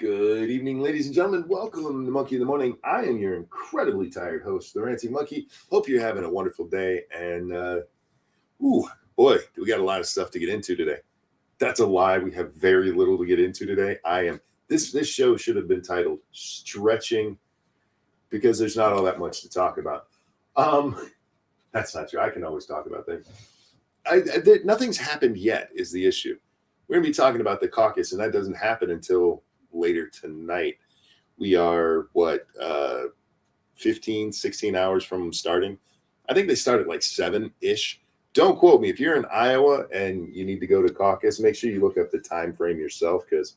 Good evening, ladies and gentlemen. Welcome to Monkey in the Morning. I am your incredibly tired host, the Ranty Monkey. Hope you're having a wonderful day. And, boy, we got a lot of stuff to get into today. That's a lie. We have very little to get into today. This show should have been titled Stretching because there's not all that much to talk about. That's not true. I can always talk about things. Nothing's happened yet is the issue. We're going to be talking about the caucus, and that doesn't happen until later tonight. We are 15, 16 hours from starting. I think they start at like 7-ish. Don't quote me. If you're in Iowa and you need to go to caucus, make sure you look up the time frame yourself, because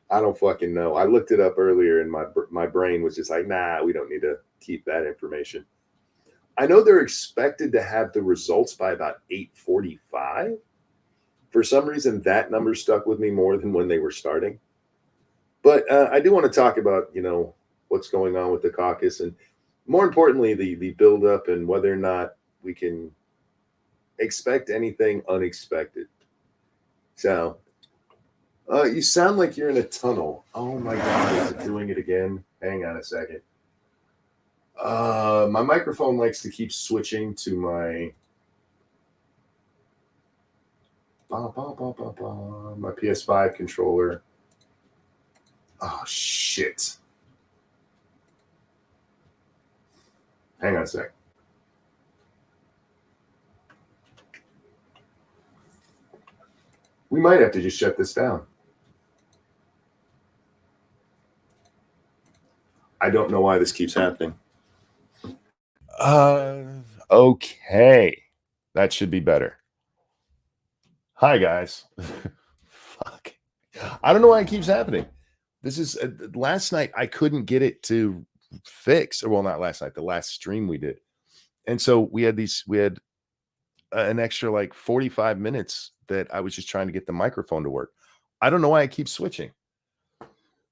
I don't fucking know. I looked it up earlier and my brain was just like, nah, we don't need to keep that information. I know they're expected to have the results by about 8:45. For some reason, that number stuck with me more than when they were starting. But I do want to talk about, what's going on with the caucus, and more importantly, the buildup and whether or not we can expect anything unexpected. So, you sound like you're in a tunnel. Oh my God, is it doing it again? Hang on a second. My microphone likes to keep switching to my PS5 controller. Oh, shit. Hang on a sec. We might have to just shut this down. I don't know why this keeps happening. Okay. That should be better. Hi, guys. Fuck. I don't know why it keeps happening. This is last night. I couldn't get it to fix. Well, not last night, the last stream we did. And so we had an extra like 45 minutes that I was just trying to get the microphone to work. I don't know why I keep switching.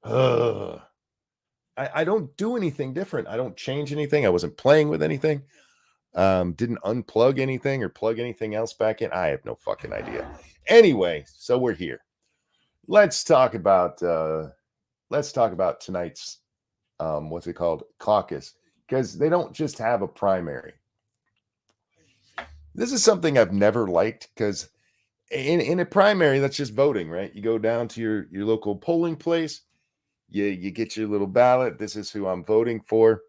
I don't do anything different. I don't change anything. I wasn't playing with anything. Didn't unplug anything or plug anything else back in. I have no fucking idea. Anyway, so we're here. Let's talk about tonight's what's it called? Caucus, because they don't just have a primary. This is something I've never liked, because in a primary, that's just voting, right? You go down to your local polling place, you get your little ballot. This is who I'm voting for,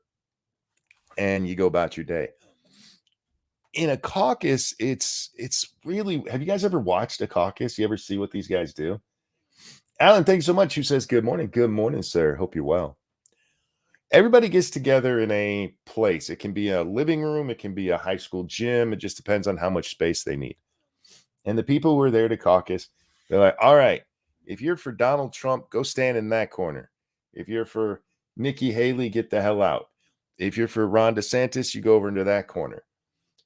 and you go about your day. In a caucus, it's really, have you guys ever watched a caucus? You ever see what these guys do? Alan, thanks so much. Who says good morning? Good morning, sir. Hope you're well. Everybody gets together in a place. It can be a living room. It can be a high school gym. It just depends on how much space they need. And the people who are there to caucus, they're like, all right, if you're for Donald Trump, go stand in that corner. If you're for Nikki Haley, get the hell out. If you're for Ron DeSantis, you go over into that corner.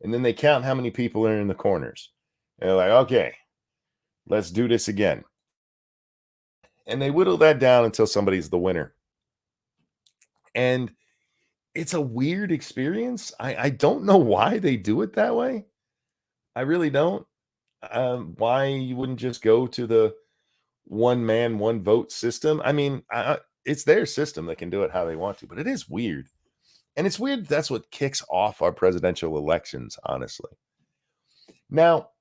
And then they count how many people are in the corners. And they're like, okay, let's do this again. And they whittle that down until somebody's the winner. And it's a weird experience. I don't know why they do it that way. I really don't. Why you wouldn't just go to the one man, one vote system? I mean, it's their system. They can do it how they want to, but it is weird. And it's weird. That's what kicks off our presidential elections, honestly. Now,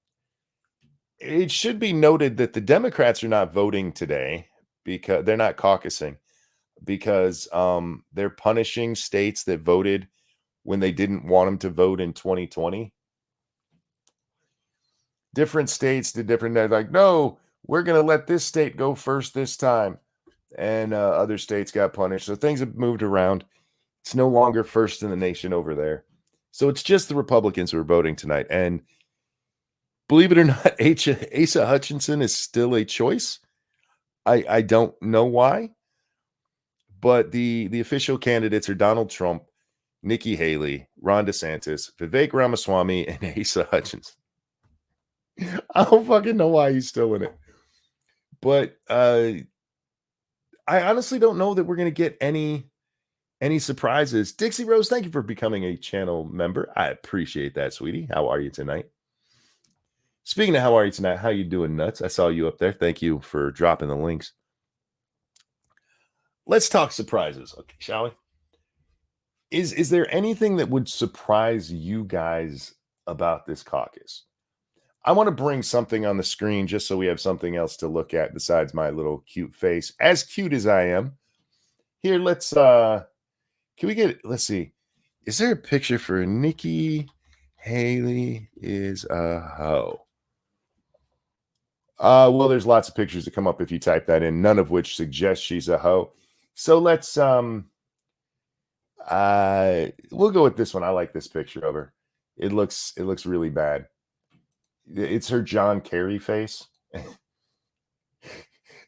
it should be noted that the Democrats are not voting today because they're not caucusing, because they're punishing states that voted when they didn't want them to vote in 2020. Different states did different. They're like, no, we're going to let this state go first this time. And other states got punished. So things have moved around. It's no longer first in the nation over there. So it's just the Republicans who are voting tonight. And believe it or not, Asa Hutchinson is still a choice. I don't know why. But the official candidates are Donald Trump, Nikki Haley, Ron DeSantis, Vivek Ramaswamy, and Asa Hutchinson. I don't fucking know why he's still in it. But I honestly don't know that we're going to get any surprises. Dixie Rose, thank you for becoming a channel member. I appreciate that, sweetie. How are you tonight? Speaking of how are you tonight, how you doing, Nuts? I saw you up there. Thank you for dropping the links. let's talk surprises, okay, shall we? Is there anything that would surprise you guys about this caucus? I want to bring something on the screen just so we have something else to look at besides my little cute face. As cute as I am. Here, can we get, let's see. Is there a picture for Nikki Haley is a hoe? Well, there's lots of pictures that come up if you type that in, none of which suggest she's a hoe. So we'll go with this one. I like this picture of her. It looks really bad. It's her John Kerry face.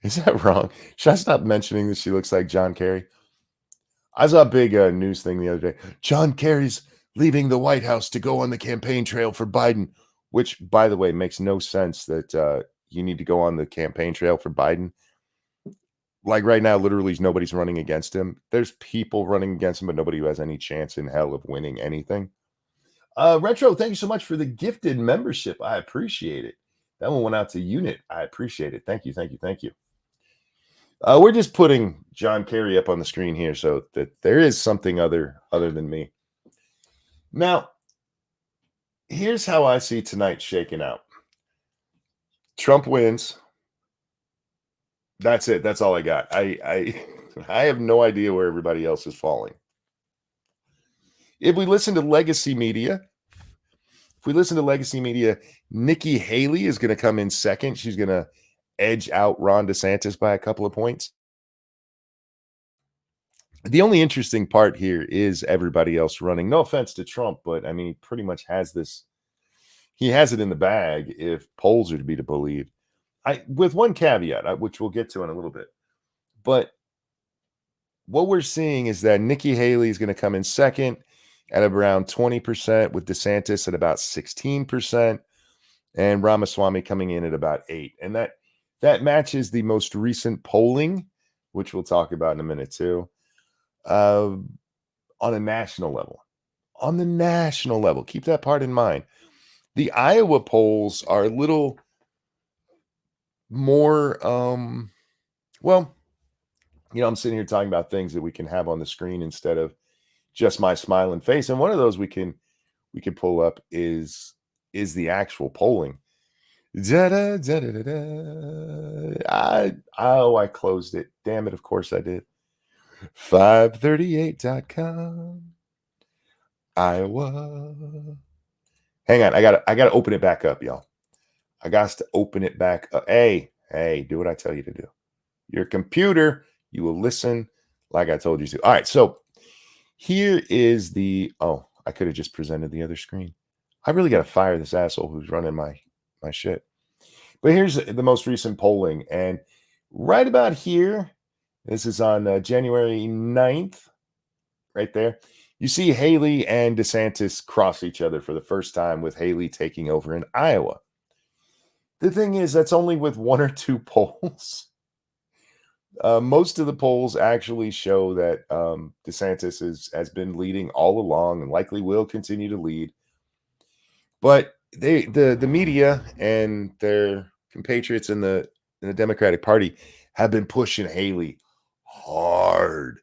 Is that wrong? Should I stop mentioning that she looks like John Kerry? I saw a big news thing the other day. John Kerry's leaving the White House to go on the campaign trail for Biden, which, by the way, makes no sense that you need to go on the campaign trail for Biden. Like right now, literally nobody's running against him. There's people running against him, but nobody who has any chance in hell of winning anything. Retro, thank you so much for the gifted membership. I appreciate it. That one went out to Unit. I appreciate it. Thank you, thank you, thank you. We're just putting John Kerry up on the screen here so that there is something other than me. Now, here's how I see tonight shaking out. Trump wins. That's it. That's all I got. I have no idea where everybody else is falling. If we listen to legacy media, Nikki Haley is going to come in second. She's going to edge out Ron DeSantis by a couple of points. The only interesting part here is everybody else running. No offense to Trump, but I mean, he pretty much has this. He has it in the bag if polls are to be believed. With one caveat, which we'll get to in a little bit. But what we're seeing is that Nikki Haley is going to come in second at around 20%, with DeSantis at about 16%, and Ramaswamy coming in at about 8%. And that matches the most recent polling, which we'll talk about in a minute too, on a national level. On the national level, keep that part in mind. The Iowa polls are a little more, well, I'm sitting here talking about things that we can have on the screen instead of just my smiling face. And one of those we can pull up is the actual polling. I closed it. Damn it. Of course I did. 538.com. Iowa. Hang on. I gotta open it back up, y'all. I got to open it back up. Hey, do what I tell you to do. Your computer, you will listen like I told you to. All right. So here is I could have just presented the other screen. I really got to fire this asshole who's running my shit. But here's the most recent polling. And right about here, this is on January 9th, right there. You see Haley and DeSantis cross each other for the first time, with Haley taking over in Iowa. The thing is, that's only with one or two polls. Most of the polls actually show that DeSantis has been leading all along and likely will continue to lead. But the media and their compatriots in the Democratic Party have been pushing Haley hard.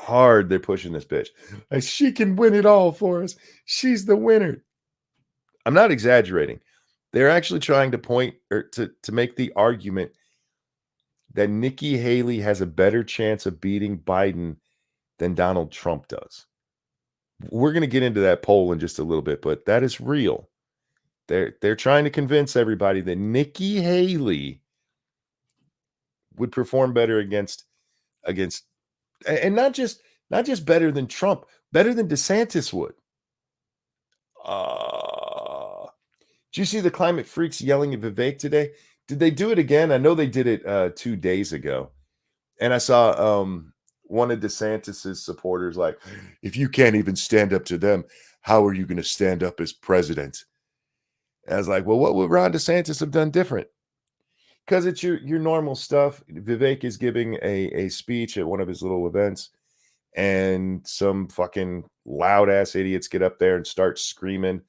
They're pushing this bitch. Like, she can win it all for us. She's the winner. I'm not exaggerating. They're actually trying to point or to make the argument that Nikki Haley has a better chance of beating Biden than Donald Trump does. We're going to get into that poll in just a little bit, but that is real. They're trying to convince everybody that Nikki Haley would perform better against and not just better than Trump, better than DeSantis would. Did you see the climate freaks yelling at Vivek today? Did they do it again? I know they did it 2 days ago. And I saw one of DeSantis's supporters like, if you can't even stand up to them, how are you going to stand up as president? And I was like, well, what would Ron DeSantis have done different? Because it's your normal stuff. Vivek is giving a speech at one of his little events, and some fucking loud ass idiots get up there and start screaming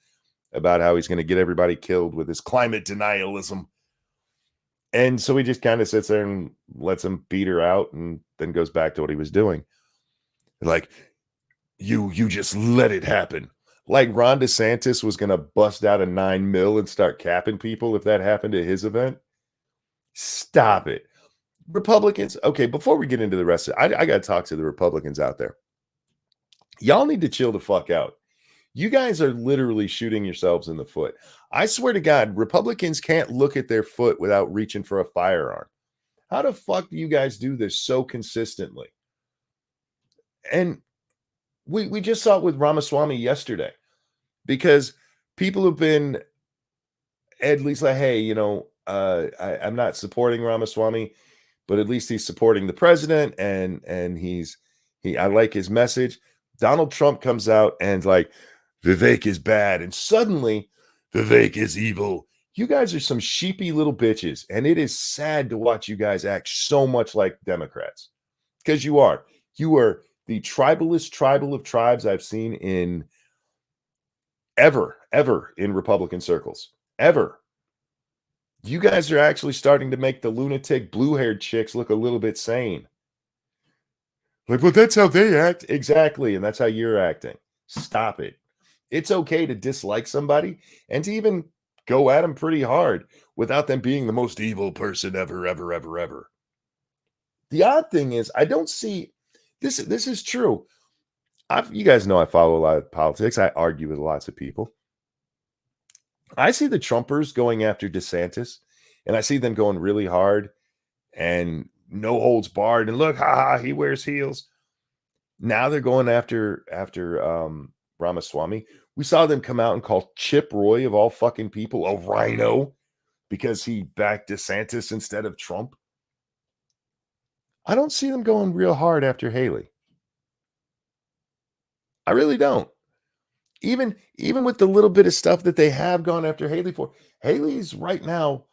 about how he's going to get everybody killed with his climate denialism. And so he just kind of sits there and lets him beat her out and then goes back to what he was doing. Like, you just let it happen. Like Ron DeSantis was going to bust out a 9 mil and start capping people if that happened at his event. Stop it. Republicans, okay, before we get into the rest of it, I got to talk to the Republicans out there. Y'all need to chill the fuck out. You guys are literally shooting yourselves in the foot. I swear to God, Republicans can't look at their foot without reaching for a firearm. How the fuck do you guys do this so consistently? And we just saw it with Ramaswamy yesterday because people have been at least like, hey, I'm not supporting Ramaswamy, but at least he's supporting the president and I like his message. Donald Trump comes out and like, Vivek is bad, and suddenly Vivek is evil. You guys are some sheepy little bitches, and it is sad to watch you guys act so much like Democrats because you are. You are the tribalist tribal of tribes I've seen in ever in Republican circles. Ever. You guys are actually starting to make the lunatic blue-haired chicks look a little bit sane. Like, well, that's how they act. Exactly, and that's how you're acting. Stop it. It's okay to dislike somebody and to even go at them pretty hard without them being the most evil person ever, ever, ever, ever. The odd thing is, I don't see this. This is true. You guys know I follow a lot of politics. I argue with lots of people. I see the Trumpers going after DeSantis, and I see them going really hard and no holds barred. And look, he wears heels. Now they're going after Ramaswamy. We saw them come out and call Chip Roy of all fucking people a rhino because he backed DeSantis instead of Trump. I don't see them going real hard after Haley. I really don't. Even with the little bit of stuff that they have gone after Haley for, Haley's right now,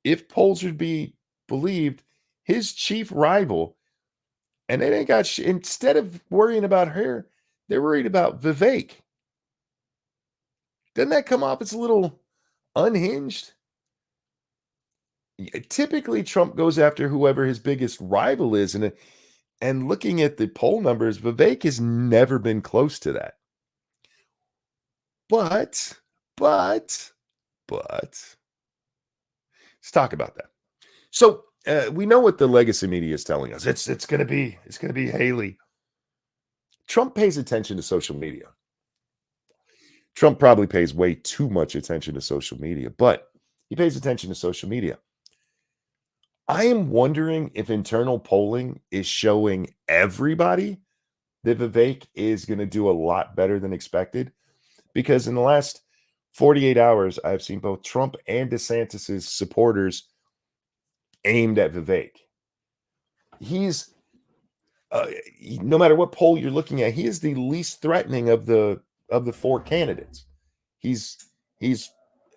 if polls would be believed, his chief rival. And they ain't got instead of worrying about her, they're worried about Vivek. Doesn't that come off as a little unhinged? Typically, Trump goes after whoever his biggest rival is, and looking at the poll numbers, Vivek has never been close to that. But let's talk about that. So we know what the legacy media is telling us. It's gonna be Haley. Trump pays attention to social media. Trump probably pays way too much attention to social media, but he pays attention to social media. I am wondering if internal polling is showing everybody that Vivek is going to do a lot better than expected. Because in the last 48 hours, I've seen both Trump and DeSantis's supporters aimed at Vivek. He's, no matter what poll you're looking at, he is the least threatening of the four candidates. He's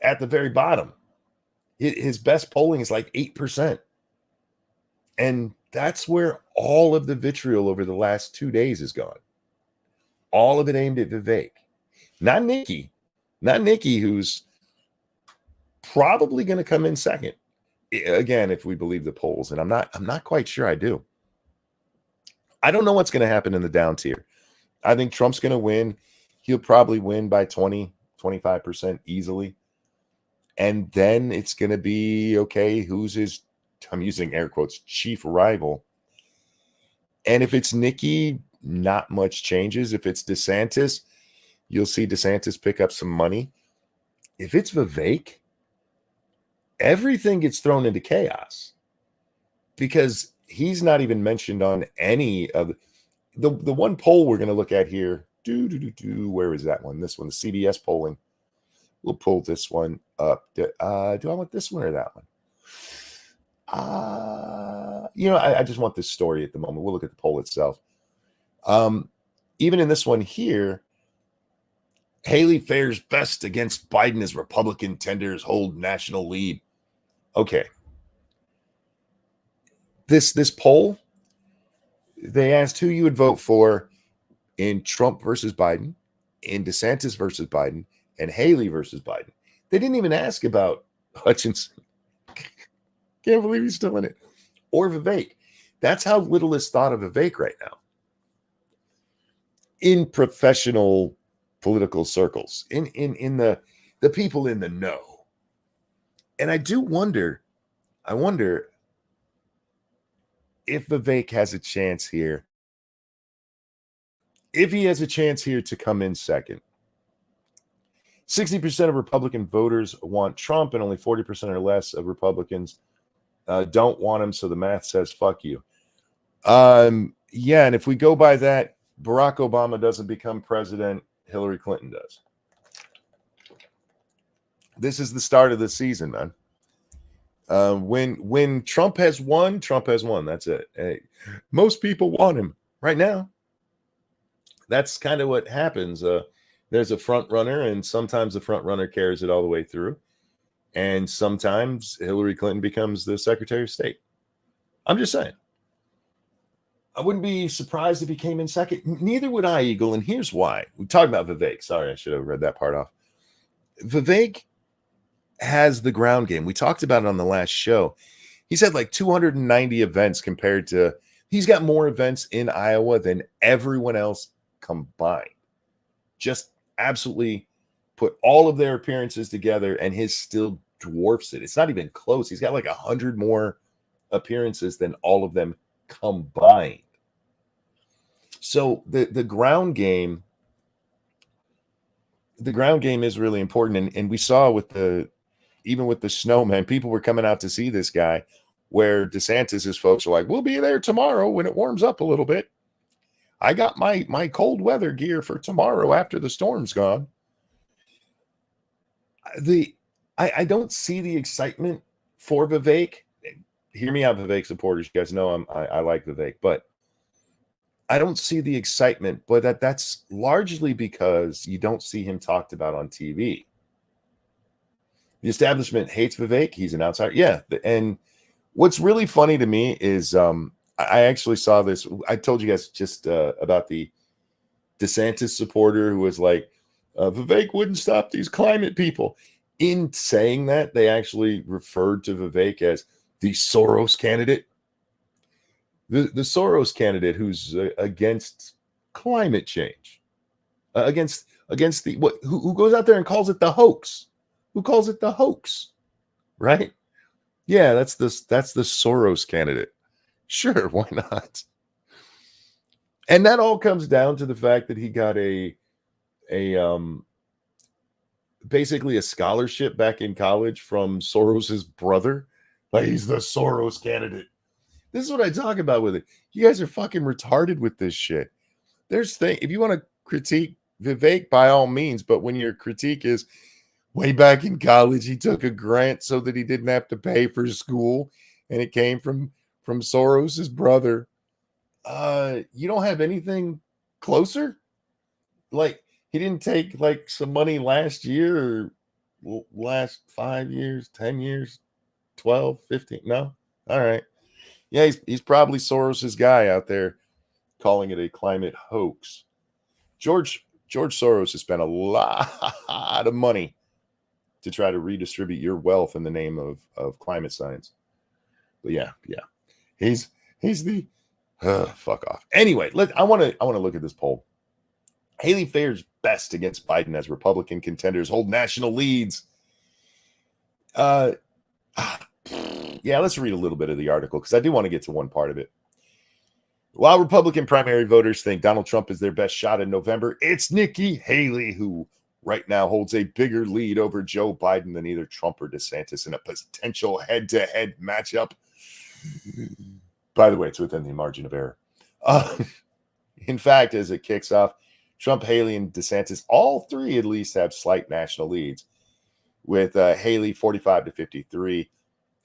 at the very bottom. His best polling is like 8%. And that's where all of the vitriol over the last 2 days is gone. All of it aimed at Vivek. Not Nikki, who's probably going to come in second. Again, if we believe the polls, and I'm not quite sure I do. I don't know what's going to happen in the down tier. I think Trump's going to win. He'll probably win by 20, 25% easily. And then it's going to be, okay, who's his, I'm using air quotes, chief rival. And if it's Nikki, not much changes. If it's DeSantis, you'll see DeSantis pick up some money. If it's Vivek, everything gets thrown into chaos because he's not even mentioned on any of the one poll we're going to look at here. Where is that one? This one, the CBS polling. We'll pull this one up. Do I want this one or that one? I just want this story at the moment. We'll look at the poll itself. Even in this one here, Haley fares best against Biden as Republican tenders hold national lead. Okay. This poll, they asked who you would vote for in Trump versus Biden, in DeSantis versus Biden, and Haley versus Biden. They didn't even ask about Hutchinson. Can't believe he's still in it. Or Vivek. That's how little is thought of Vivek right now in professional political circles, in the people in the know. And I wonder if Vivek has a chance here. If he has a chance here to come in second. 60% of Republican voters want Trump, and only 40% or less of Republicans don't want him. So the math says, fuck you. Yeah, and if we go by that, Barack Obama doesn't become president, Hillary Clinton does. This is the start of the season, man. When Trump has won, That's it. Hey, most people want him right now. That's kind of what happens. There's a front runner, and sometimes the front runner carries it all the way through. And sometimes Hillary Clinton becomes the Secretary of State. I'm just saying. I wouldn't be surprised if he came in second. Neither would I, Eagle. And here's why. We talked about Vivek. Sorry, I should have read that part off. Vivek has the ground game. We talked about it on the last show. He's had like 290 events compared to, he's got more events in Iowa than everyone else combined. Just absolutely put all of their appearances together, and his still dwarfs it. It's not even close. He's got like 100 more appearances than all of them combined. So the ground game is really important. And we saw even with the snowman, people were coming out to see this guy, where DeSantis's folks are like, we'll be there tomorrow when it warms up a little bit. I got my cold weather gear for tomorrow after the storm's gone. I don't see the excitement for Vivek. Hear me out, Vivek supporters. You guys know I like Vivek, but I don't see the excitement. But that's largely because you don't see him talked about on TV. The establishment hates Vivek. He's an outsider. Yeah, and what's really funny to me is I actually saw this. I told you guys just about the DeSantis supporter who was like, Vivek wouldn't stop these climate people. In saying that, they actually referred to Vivek as the Soros candidate. The Soros candidate who's against climate change, against the who goes out there and calls it the hoax. Who calls it the hoax? Right? Yeah, that's the Soros candidate. Sure, why not? And that all comes down to the fact that he got basically a scholarship back in college from Soros's brother. Like, he's the Soros candidate. This is what I talk about with it. You guys are fucking retarded with this shit. If you want to critique Vivek, by all means, but when your critique is way back in college, he took a grant so that he didn't have to pay for school, and it came from Soros's brother. You don't have anything closer? Like, he didn't take like some money last year or last 5 years, 10 years, 12, 15. No? All right. Yeah, he's probably Soros's guy out there calling it a climate hoax. George Soros has spent a lot of money to try to redistribute your wealth in the name of climate science. But yeah. He's the fuck off. Anyway, I want to look at this poll. Haley fares best against Biden as Republican contenders hold national leads. Yeah, let's read a little bit of the article because I do want to get to one part of it. While Republican primary voters think Donald Trump is their best shot in November, it's Nikki Haley who right now holds a bigger lead over Joe Biden than either Trump or DeSantis in a potential head-to-head matchup. By the way, it's within the margin of error. In fact, as it kicks off, Trump, Haley, and DeSantis, all three at least have slight national leads, with Haley 45-53,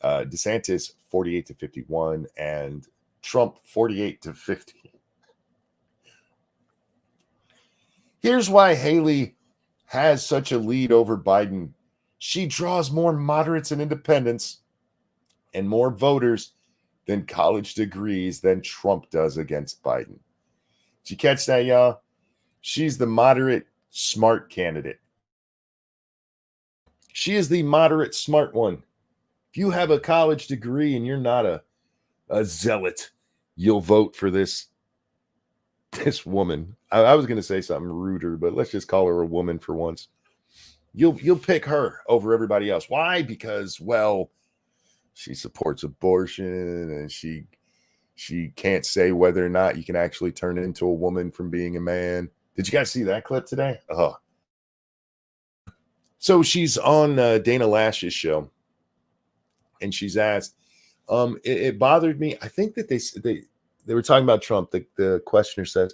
DeSantis 48-51, and Trump 48-50. Here's why Haley has such a lead over Biden. She draws more moderates and independents and more voters than college degrees than Trump does against Biden. Did you catch that, y'all? She's the moderate, smart candidate. She is the moderate, smart one. If you have a college degree and you're not a zealot, you'll vote for this woman. I was going to say something ruder, but let's just call her a woman for once. You'll pick her over everybody else. Why? Because, well, she supports abortion and she can't say whether or not you can actually turn into a woman from being a man. Did you guys see that clip today? So she's on Dana Lash's show, and she's asked, it bothered me. I think that they were talking about Trump. The questioner says,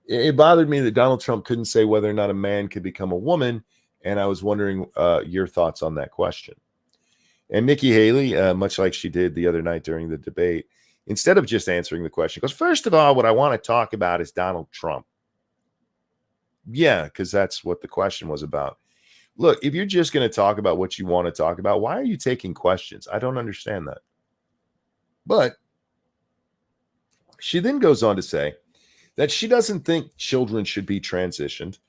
it bothered me that Donald Trump couldn't say whether or not a man could become a woman, and I was wondering your thoughts on that question. And Nikki Haley, much like she did the other night during the debate, instead of just answering the question, goes, first of all, what I want to talk about is Donald Trump. Yeah, because that's what the question was about. Look, if you're just going to talk about what you want to talk about, why are you taking questions? I don't understand that. But she then goes on to say that she doesn't think children should be transitioned.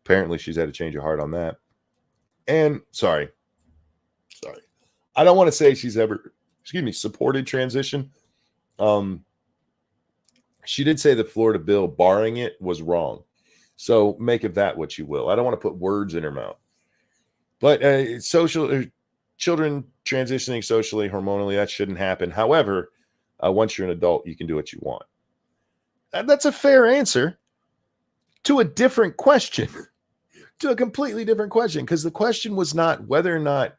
Apparently, she's had a change of heart on that. And sorry. I don't want to say she's ever, supported transition. She did say the Florida bill, barring it, was wrong. So make of that what you will. I don't want to put words in her mouth. But children transitioning socially, hormonally, that shouldn't happen. However, once you're an adult, you can do what you want. That's a fair answer to a different question, to a completely different question, because the question was not whether or not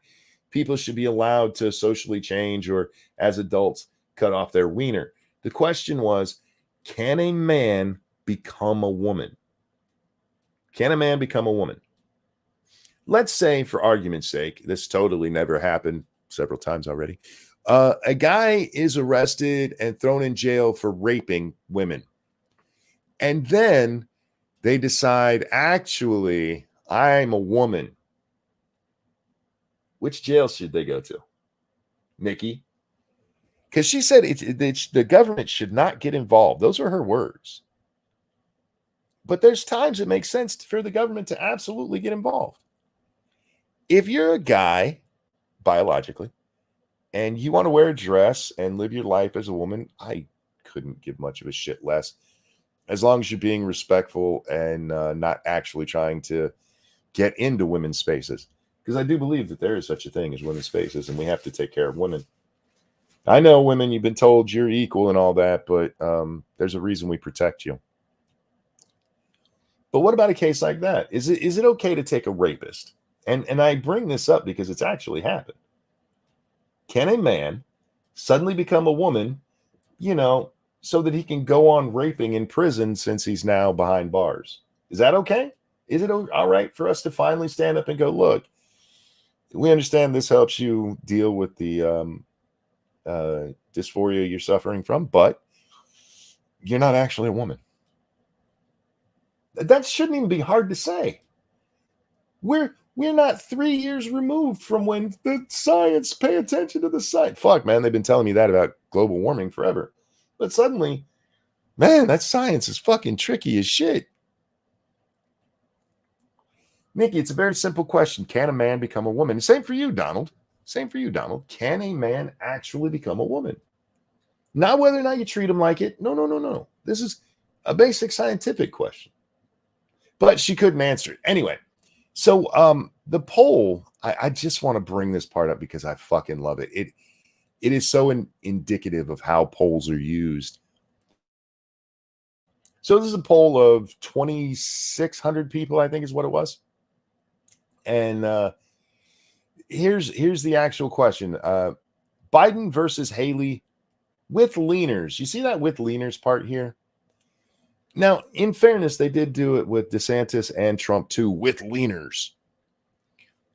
people should be allowed to socially change or, as adults, cut off their wiener. The question was, can a man become a woman? Can a man become a woman? Let's say, for argument's sake, this totally never happened, several times already. A guy is arrested and thrown in jail for raping women. And then they decide, actually, I'm a woman. Which jail should they go to? Nikki? Because she said the government should not get involved. Those are her words. But there's times it makes sense for the government to absolutely get involved. If you're a guy, biologically, and you want to wear a dress and live your life as a woman, I couldn't give much of a shit less. As long as you're being respectful and not actually trying to get into women's spaces. Because I do believe that there is such a thing as women's spaces, and we have to take care of women. I know women, you've been told you're equal and all that, but there's a reason we protect you. But what about a case like that? Is it okay to take a rapist? And I bring this up because it's actually happened. Can a man suddenly become a woman, so that he can go on raping in prison since he's now behind bars? Is that okay? Is it all right for us to finally stand up and go, look, we understand this helps you deal with the dysphoria you're suffering from, but you're not actually a woman. That shouldn't even be hard to say. We're not 3 years removed from when the science, pay attention to the science. Fuck, man, they've been telling me that about global warming forever. But suddenly, man, that science is fucking tricky as shit. Nikki, it's a very simple question. Can a man become a woman? Same for you, Donald. Can a man actually become a woman? Not whether or not you treat him like it. No. This is a basic scientific question. But she couldn't answer it. Anyway, so the poll, I just want to bring this part up because I fucking love it. It is so indicative of how polls are used. So this is a poll of 2,600 people, I think is what it was. And here's the actual question. Biden versus Haley with leaners. You see that with leaners part here? Now, in fairness, they did do it with DeSantis and Trump too, with leaners.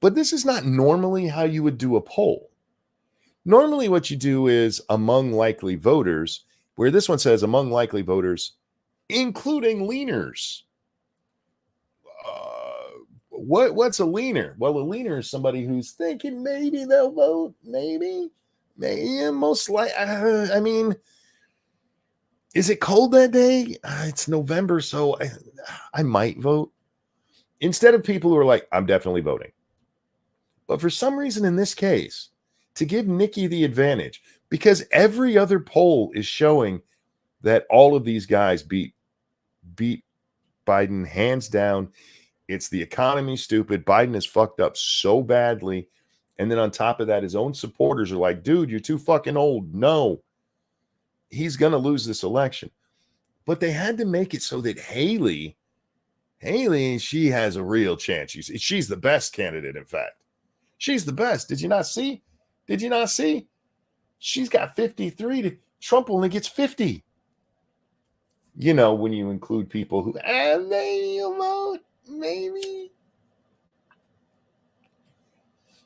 But this is not normally how you would do a poll. Normally what you do is among likely voters, where this one says among likely voters, including leaners. What's a leaner? Well, a leaner is somebody who's thinking maybe they'll vote, maybe most likely. I mean, is it cold that day? It's November, so I might vote. Instead of people who are like, I'm definitely voting. But for some reason in this case, to give Nikki the advantage, because every other poll is showing that all of these guys beat Biden hands down. It's the economy, stupid. Biden is fucked up so badly. And then on top of that, his own supporters are like, dude, you're too fucking old. No, he's going to lose this election. But they had to make it so that Haley, she has a real chance. She's the best candidate, in fact. She's the best. Did you not see? She's got 53. Trump only gets 50. You know, when you include people who, maybe vote, maybe.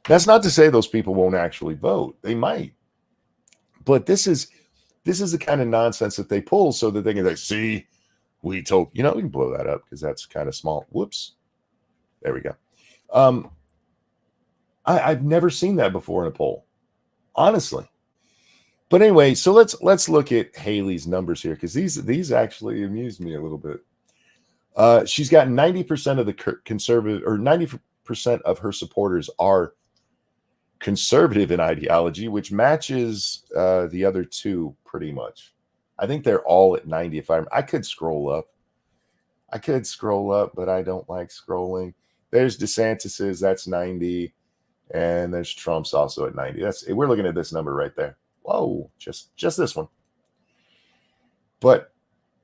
That's not to say those people won't actually vote. They might. But this is the kind of nonsense that they pull so that they can say, see, we told, we can blow that up because that's kind of small. Whoops. There we go. I've never seen that before in a poll, honestly. But anyway, so let's look at Haley's numbers here, because these actually amused me a little bit. She's got 90% of the conservative, or 90% of her supporters are conservative in ideology, which matches the other two pretty much. I think they're all at 90. I could scroll up, but I don't like scrolling. There's DeSantis's, that's 90, and there's Trump's also at 90. We're looking at this number right there. Whoa, just this one. But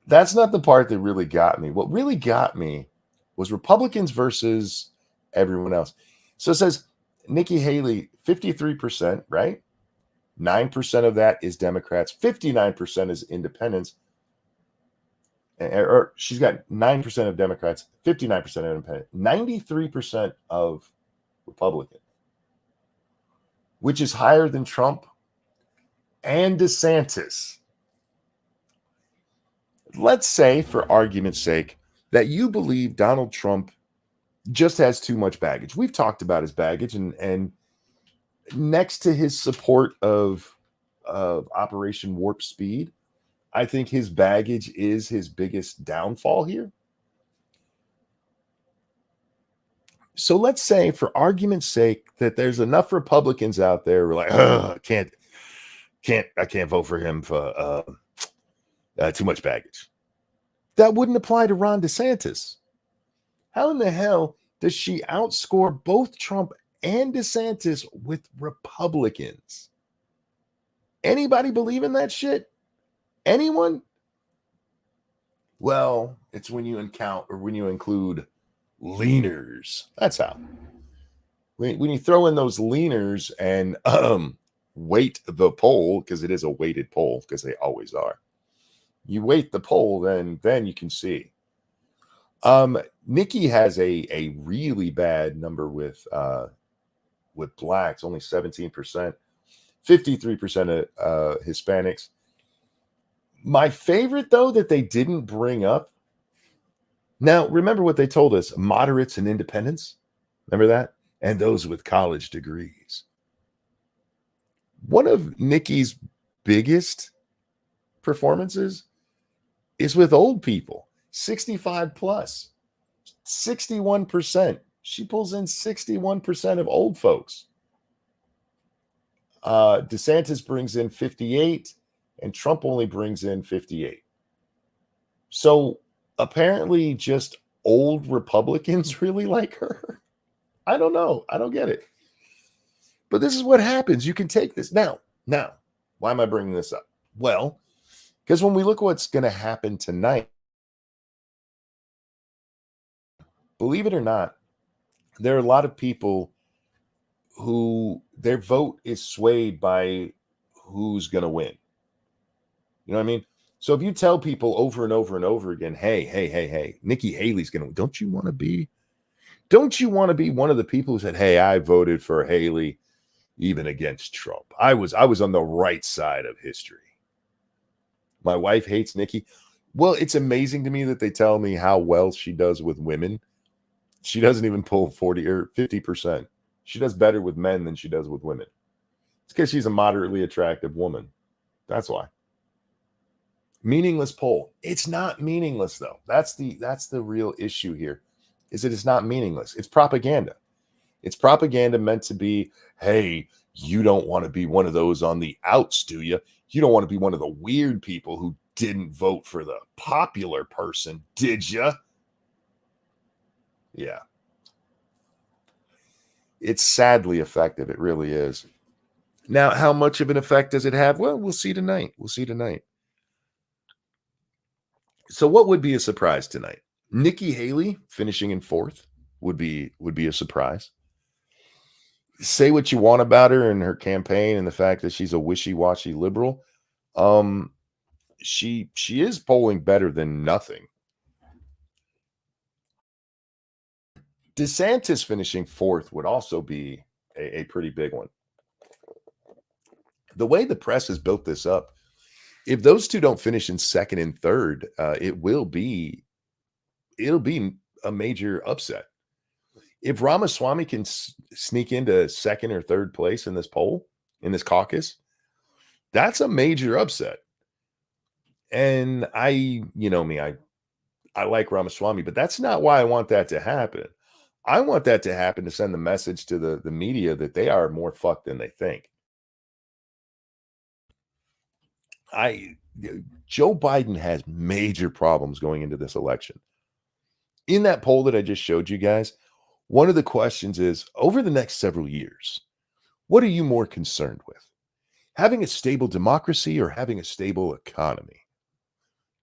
that's not the part that really got me. What really got me was Republicans versus everyone else. So it says Nikki Haley, 53%, right? 9% of that is Democrats, 59% is independents. Or she's got 9% of Democrats, 59% of independents, 93% of Republicans, which is higher than Trump and DeSantis. Let's say, for argument's sake, that you believe Donald Trump just has too much baggage. We've talked about his baggage, and next to his support of Operation Warp Speed, I think his baggage is his biggest downfall here. So let's say, for argument's sake, that there's enough Republicans out there who are like, I can't vote for him for too much baggage. That wouldn't apply to Ron DeSantis. How in the hell does she outscore both Trump and DeSantis with Republicans? Anybody believe in that shit? Anyone? Well, it's when you include leaners. That's how. When you throw in those leaners and weight the poll, because it is a weighted poll, because they always are. You weight the poll, then you can see. Nikki has a really bad number with blacks, only 17%, 53% of Hispanics. My favorite, though, that they didn't bring up. Now, remember what they told us: moderates and independents. Remember that? And those with college degrees. One of Nikki's biggest performances is with old people, 65 plus, 61%. She pulls in 61% of old folks. DeSantis brings in 58, and Trump only brings in 58. So apparently just old Republicans really like her. I don't know. I don't get it. But this is what happens. You can take this. Now, why am I bringing this up? Well, because when we look at what's going to happen tonight, believe it or not, there are a lot of people who their vote is swayed by who's going to win. You know what I mean? So if you tell people over and over and over again, hey, Nikki Haley's going to, don't you want to be one of the people who said, hey, I voted for Haley even against Trump. I was on the right side of history. My wife hates Nikki. Well, it's amazing to me that they tell me how well she does with women. She doesn't even pull 40 or 50%. She does better with men than she does with women. It's because she's a moderately attractive woman. That's why. Meaningless poll. It's not meaningless, though. That's the real issue here, is that it's not meaningless. It's propaganda. It's propaganda meant to be, hey, you don't want to be one of those on the outs, do you? You don't want to be one of the weird people who didn't vote for the popular person, did you? Yeah. It's sadly effective. It really is. Now, how much of an effect does it have? Well, we'll see tonight. We'll see tonight. So, what would be a surprise tonight? Nikki Haley finishing in fourth would be a surprise. Say what you want about her and her campaign and the fact that she's a wishy-washy liberal. Um, she is polling better than nothing. DeSantis finishing fourth would also be a pretty big one. The way the press has built this up, if those two don't finish in second and third, it'll be a major upset. If Ramaswamy can sneak into second or third place in this poll, in this caucus, that's a major upset. And you know me, I like Ramaswamy, but that's not why I want that to happen. I want that to happen to send the message to the media that they are more fucked than they think. Joe Biden has major problems going into this election. In that poll that I just showed you guys, one of the questions is, over the next several years, what are you more concerned with? Having a stable democracy or having a stable economy?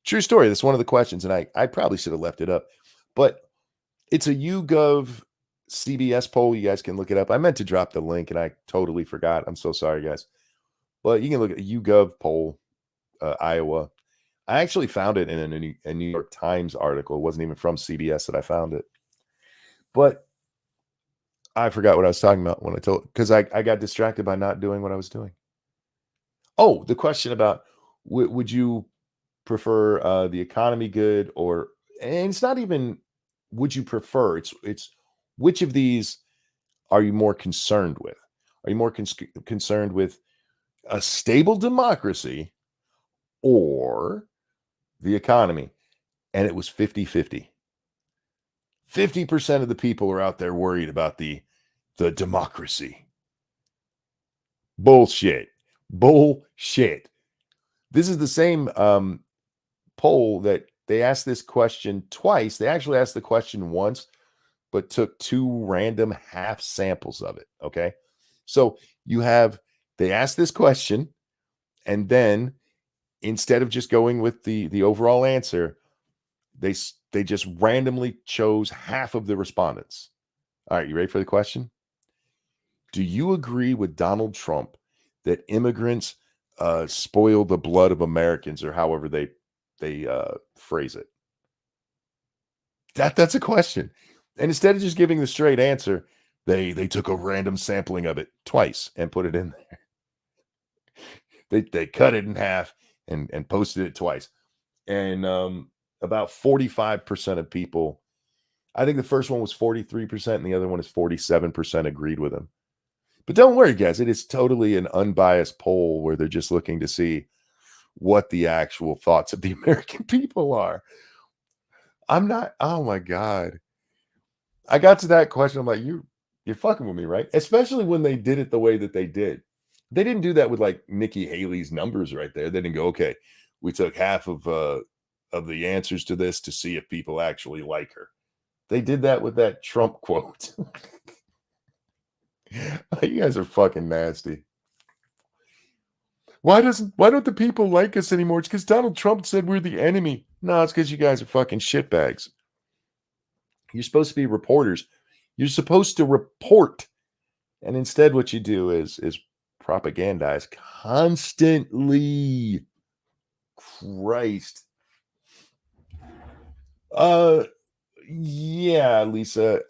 True story. That's one of the questions, and I probably should have left it up, but it's a YouGov CBS poll. You guys can look it up. I meant to drop the link, and I totally forgot. I'm so sorry, guys. But you can look at the YouGov poll, Iowa. I actually found it in a New York Times article. It wasn't even from CBS that I found it. But I forgot what I was talking about when because I got distracted by not doing what I was doing. Oh, the question about would you prefer the economy good and it's not even would you prefer, it's which of these are you more concerned with? Are you more concerned with a stable democracy or the economy? And it was 50-50. 50% of the people are out there worried about the democracy. Bullshit. This is the same poll that they asked this question twice. They actually asked the question once, but took two random half samples of it. Okay. So they asked this question, and then instead of just going with the overall answer, they just randomly chose half of the respondents. All right, you ready for the question? Do you agree with Donald Trump that immigrants spoil the blood of Americans, or however they phrase it? That's a question. And instead of just giving the straight answer, they took a random sampling of it twice and put it in there. They cut it in half and posted it twice. And about 45% of people, I think the first one was 43% and the other one is 47% agreed with him. But don't worry, guys, it is totally an unbiased poll where they're just looking to see what the actual thoughts of the American people are. I'm not, oh my God. I got to that question. I'm like, you're fucking with me, right? Especially when they did it the way that they did. They didn't do that with like Nikki Haley's numbers right there. They didn't go, okay, we took half of the answers to this to see if people actually like her. They did that with that Trump quote. You guys are fucking nasty. Why don't the people like us anymore? It's because Donald Trump said we're the enemy. No, it's because you guys are fucking shitbags. You're supposed to be reporters. You're supposed to report. And instead what you do is propagandize constantly. Christ. Yeah, Lisa.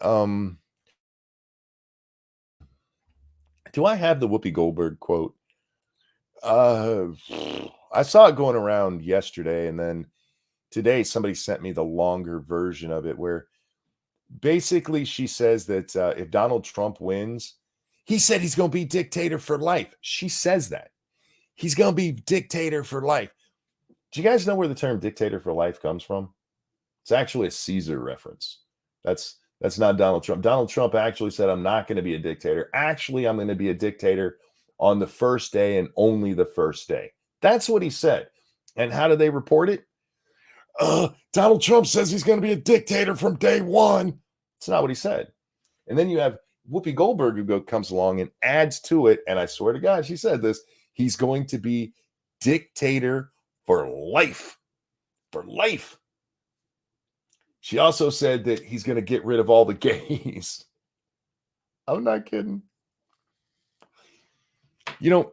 Do I have the Whoopi Goldberg quote? I saw it going around yesterday, and then today somebody sent me the longer version of it where basically she says that if Donald Trump wins, he said he's going to be dictator for life. She says that. He's going to be dictator for life. Do you guys know where the term dictator for life comes from? It's actually a Caesar reference. That's That's not Donald Trump. Donald Trump actually said, I'm not going to be a dictator. Actually, I'm going to be a dictator on the first day and only the first day. That's what he said. And how do they report it? Donald Trump says he's going to be a dictator from day one. It's not what he said. And then you have Whoopi Goldberg who comes along and adds to it. And I swear to God, she said this. He's going to be dictator for life. For life. She also said that he's going to get rid of all the gays. I'm not kidding. You know,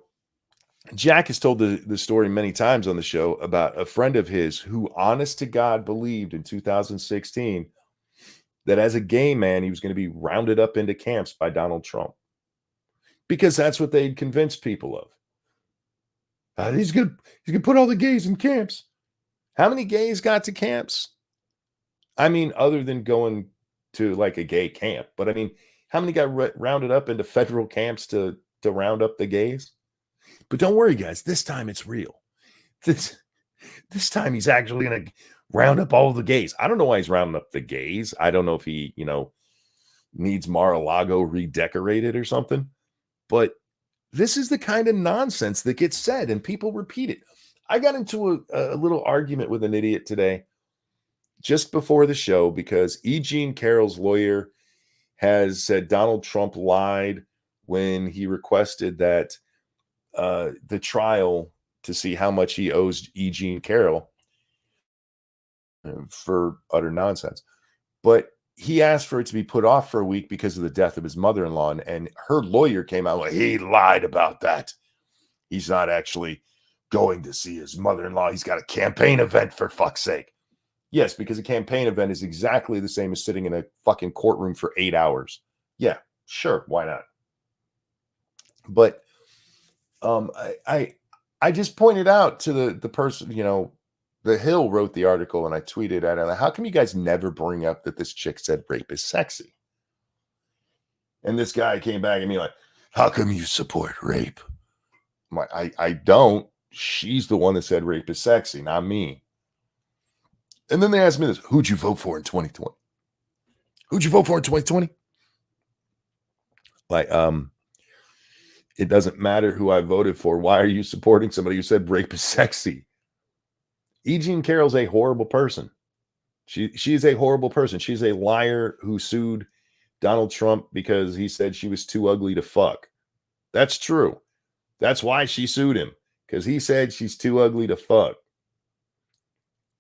Jack has told the story many times on the show about a friend of his who, honest to God, believed in 2016 that as a gay man, he was going to be rounded up into camps by Donald Trump. Because that's what they'd convinced people of. He's going to put all the gays in camps. How many gays got to camps? I mean, other than going to like a gay camp. But I mean, how many got rounded up into federal camps to round up the gays? But don't worry, guys. This time it's real. This time he's actually going to round up all the gays. I don't know why he's rounding up the gays. I don't know if he, needs Mar-a-Lago redecorated or something. But this is the kind of nonsense that gets said and people repeat it. I got into a little argument with an idiot today just before the show because E. Jean Carroll's lawyer has said Donald Trump lied when he requested that the trial to see how much he owes E. Jean Carroll for utter nonsense. But he asked for it to be put off for a week because of the death of his mother-in-law. And her lawyer came out like, he lied about that. He's not actually going to see his mother-in-law. He's got a campaign event, for fuck's sake. Yes, because a campaign event is exactly the same as sitting in a fucking courtroom for 8 hours. Yeah, sure. Why not? But I just pointed out to the person, the Hill wrote the article and I tweeted at it. How come you guys never bring up that this chick said rape is sexy? And this guy came back at me like, how come you support rape? I'm like, I don't. She's the one that said rape is sexy, not me. And then they asked me this, who'd you vote for in 2020? Who'd you vote for in 2020? Like, it doesn't matter who I voted for. Why are you supporting somebody who said rape is sexy? E. Jean Carroll's a horrible person. She is a horrible person. She's a liar who sued Donald Trump because he said she was too ugly to fuck. That's true. That's why she sued him, because he said she's too ugly to fuck.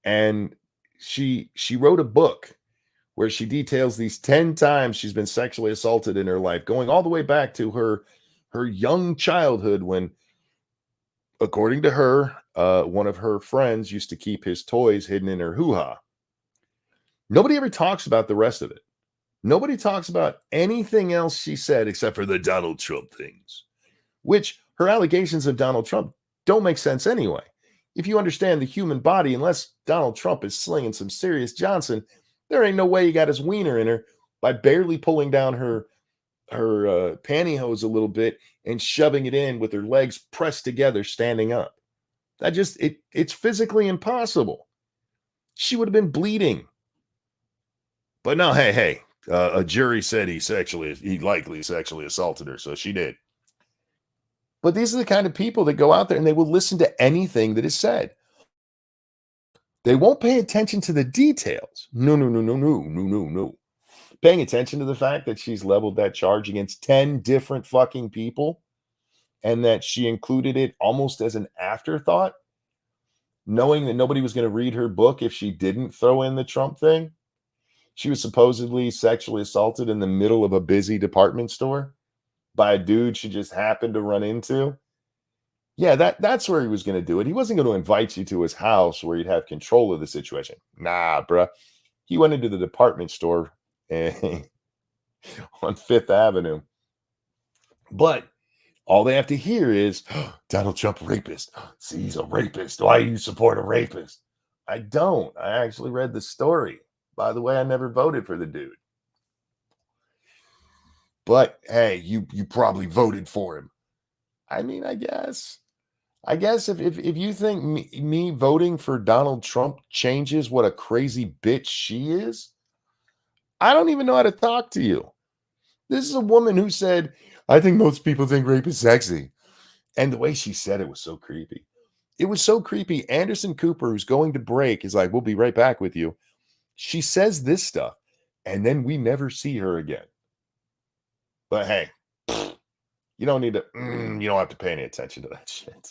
And she wrote a book where she details these 10 times she's been sexually assaulted in her life, going all the way back to her young childhood when, according to her, one of her friends used to keep his toys hidden in her hoo-ha. Nobody ever talks about the rest of it. Nobody talks about anything else she said except for the Donald Trump things, which her allegations of Donald Trump don't make sense anyway. If you understand the human body, unless Donald Trump is slinging some serious Johnson, there ain't no way he got his wiener in her by barely pulling down her pantyhose a little bit and shoving it in with her legs pressed together, standing up. It's physically impossible. She would have been bleeding. But no, hey, a jury said he likely sexually assaulted her, so she did. But these are the kind of people that go out there and they will listen to anything that is said. They won't pay attention to the details. No. Paying attention to the fact that she's leveled that charge against 10 different fucking people and that she included it almost as an afterthought, knowing that nobody was going to read her book if she didn't throw in the Trump thing. She was supposedly sexually assaulted in the middle of a busy department store by a dude she just happened to run into. Yeah, that's where he was going to do it. He wasn't going to invite you to his house where he'd have control of the situation. Nah, bruh. He went into the department store on Fifth Avenue. But all they have to hear is, Donald Trump rapist. See, he's a rapist. Why do you support a rapist? I don't. I actually read the story. By the way, I never voted for the dude. But hey, you probably voted for him. I mean, I guess if you think me voting for Donald Trump changes what a crazy bitch she is, I don't even know how to talk to you. This is a woman who said, I think most people think rape is sexy. And the way she said it was so creepy. It was so creepy. Anderson Cooper, who's going to break, is like, we'll be right back with you. She says this stuff, and then we never see her again. But hey, you don't need to, you don't have to pay any attention to that shit.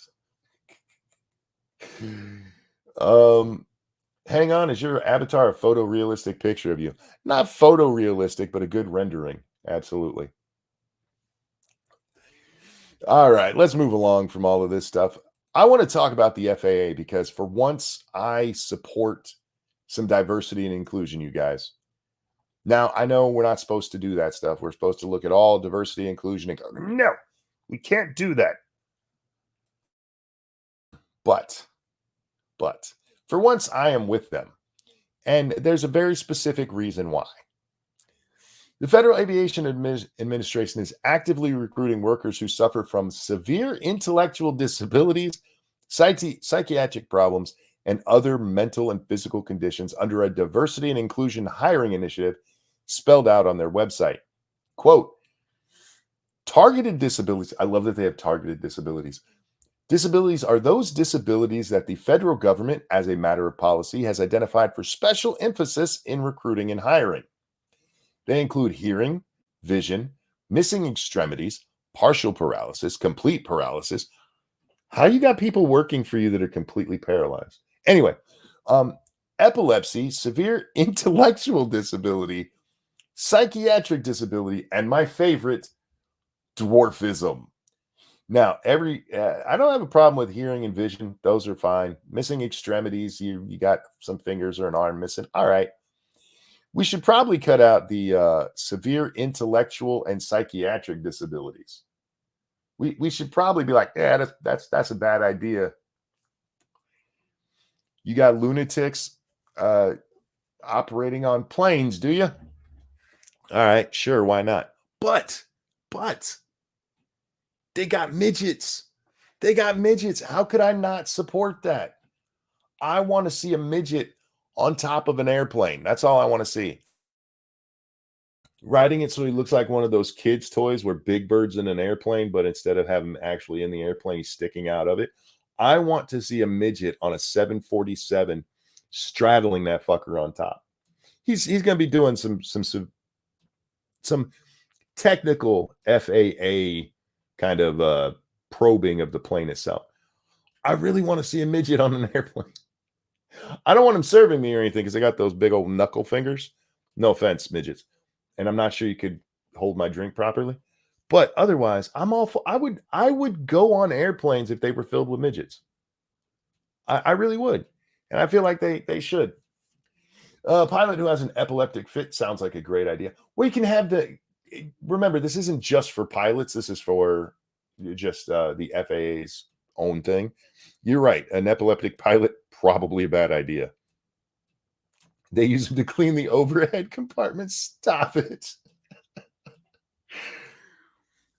Hang on, is your avatar a photorealistic picture of you? Not photorealistic, but a good rendering. Absolutely. All right, let's move along from all of this stuff. I want to talk about the FAA because for once I support some diversity and inclusion, you guys. Now, I know we're not supposed to do that stuff. We're supposed to look at all diversity, inclusion, and go, no, we can't do that. But for once, I am with them. And there's a very specific reason why. The Federal Aviation Administration is actively recruiting workers who suffer from severe intellectual disabilities, psychiatric problems, and other mental and physical conditions under a diversity and inclusion hiring initiative spelled out on their website. Quote, targeted disabilities. I love that they have targeted disabilities. Disabilities are those disabilities that the federal government, as a matter of policy, has identified for special emphasis in recruiting and hiring. They include hearing, vision, missing extremities, partial paralysis, complete paralysis. How you got people working for you that are completely paralyzed? Anyway, epilepsy, severe intellectual disability, psychiatric disability, and my favorite, dwarfism. Now, I don't have a problem with hearing and vision; those are fine. Missing extremities, you got some fingers or an arm missing. All right. We should probably cut out the severe intellectual and psychiatric disabilities. We should probably be like, yeah, that's a bad idea. You got lunatics operating on planes, do you? All right, sure, why not? But they got midgets. They got midgets. How could I not support that? I want to see a midget on top of an airplane. That's all I want to see. Riding it so he looks like one of those kids' toys where Big Bird's in an airplane, but instead of having him actually in the airplane, he's sticking out of it. I want to see a midget on a 747 straddling that fucker on top. He's going to be doing some technical FAA kind of probing of the plane itself. I really want to see a midget on an airplane. I don't want him serving me or anything because I got those big old knuckle fingers. No offense, midgets. And I'm not sure you could hold my drink properly. But otherwise, I'm all for, I would go on airplanes if they were filled with midgets. I really would. And I feel like they should. A pilot who has an epileptic fit sounds like a great idea. We can have remember, this isn't just for pilots. This is for just the FAA's own thing. You're right. An epileptic pilot, probably a bad idea. They use them to clean the overhead compartments. Stop it.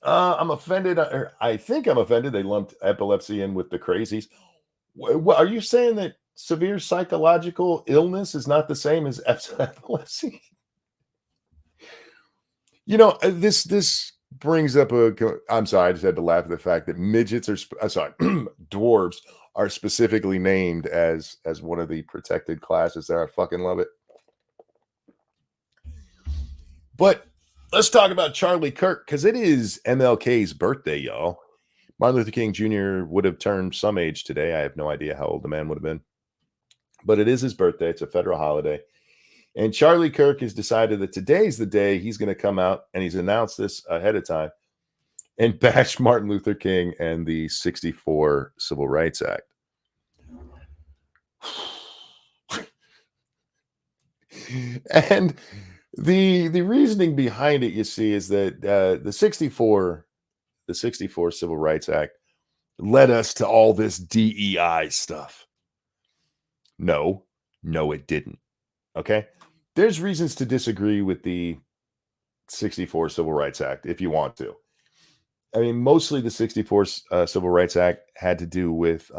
I'm offended. Or I think I'm offended. They lumped epilepsy in with the crazies. What, are you saying that severe psychological illness is not the same as epilepsy? You know, this brings up I'm sorry, I just had to laugh at the fact that midgets are, dwarves are specifically named as one of the protected classes there. I fucking love it. But let's talk about Charlie Kirk because it is MLK's birthday, y'all. Martin Luther King Jr. would have turned some age today. I have no idea how old the man would have been. But it is his birthday. It's a federal holiday. And Charlie Kirk has decided that today's the day he's going to come out, and he's announced this ahead of time, and bash Martin Luther King and the 1964 Civil Rights Act. And the reasoning behind it, you see, is that the 64 Civil Rights Act led us to all this DEI stuff. No, it didn't. Okay. There's reasons to disagree with the 64 Civil Rights Act if you want to. I mean, mostly the 64 Civil Rights Act had to do with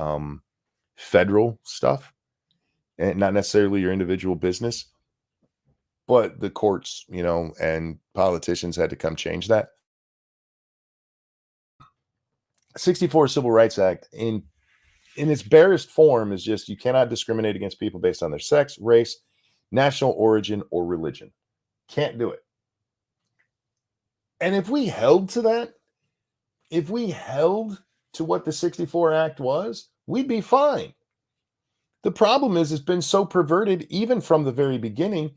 federal stuff and not necessarily your individual business. but the courts, and politicians had to come change that. 64 Civil Rights Act in its barest form is just you cannot discriminate against people based on their sex, race, national origin, or religion. Can't do it. And if we held to that, if we held to what the 64 Act was, we'd be fine. The problem is it's been so perverted even from the very beginning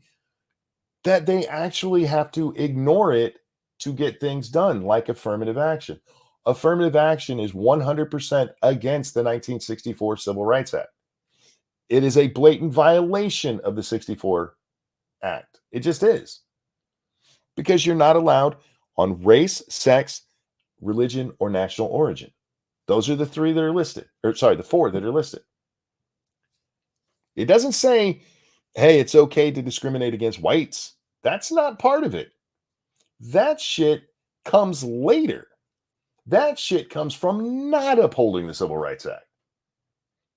that they actually have to ignore it to get things done, like affirmative action. Affirmative action is 100% against the 1964 Civil Rights Act. It is a blatant violation of the 64 Act. It just is. Because you're not allowed on race, sex, religion, or national origin. Those are the three that are listed. The four that are listed. It doesn't say, hey, it's okay to discriminate against whites. That's not part of it. That shit comes later. That shit comes from not upholding the Civil Rights Act.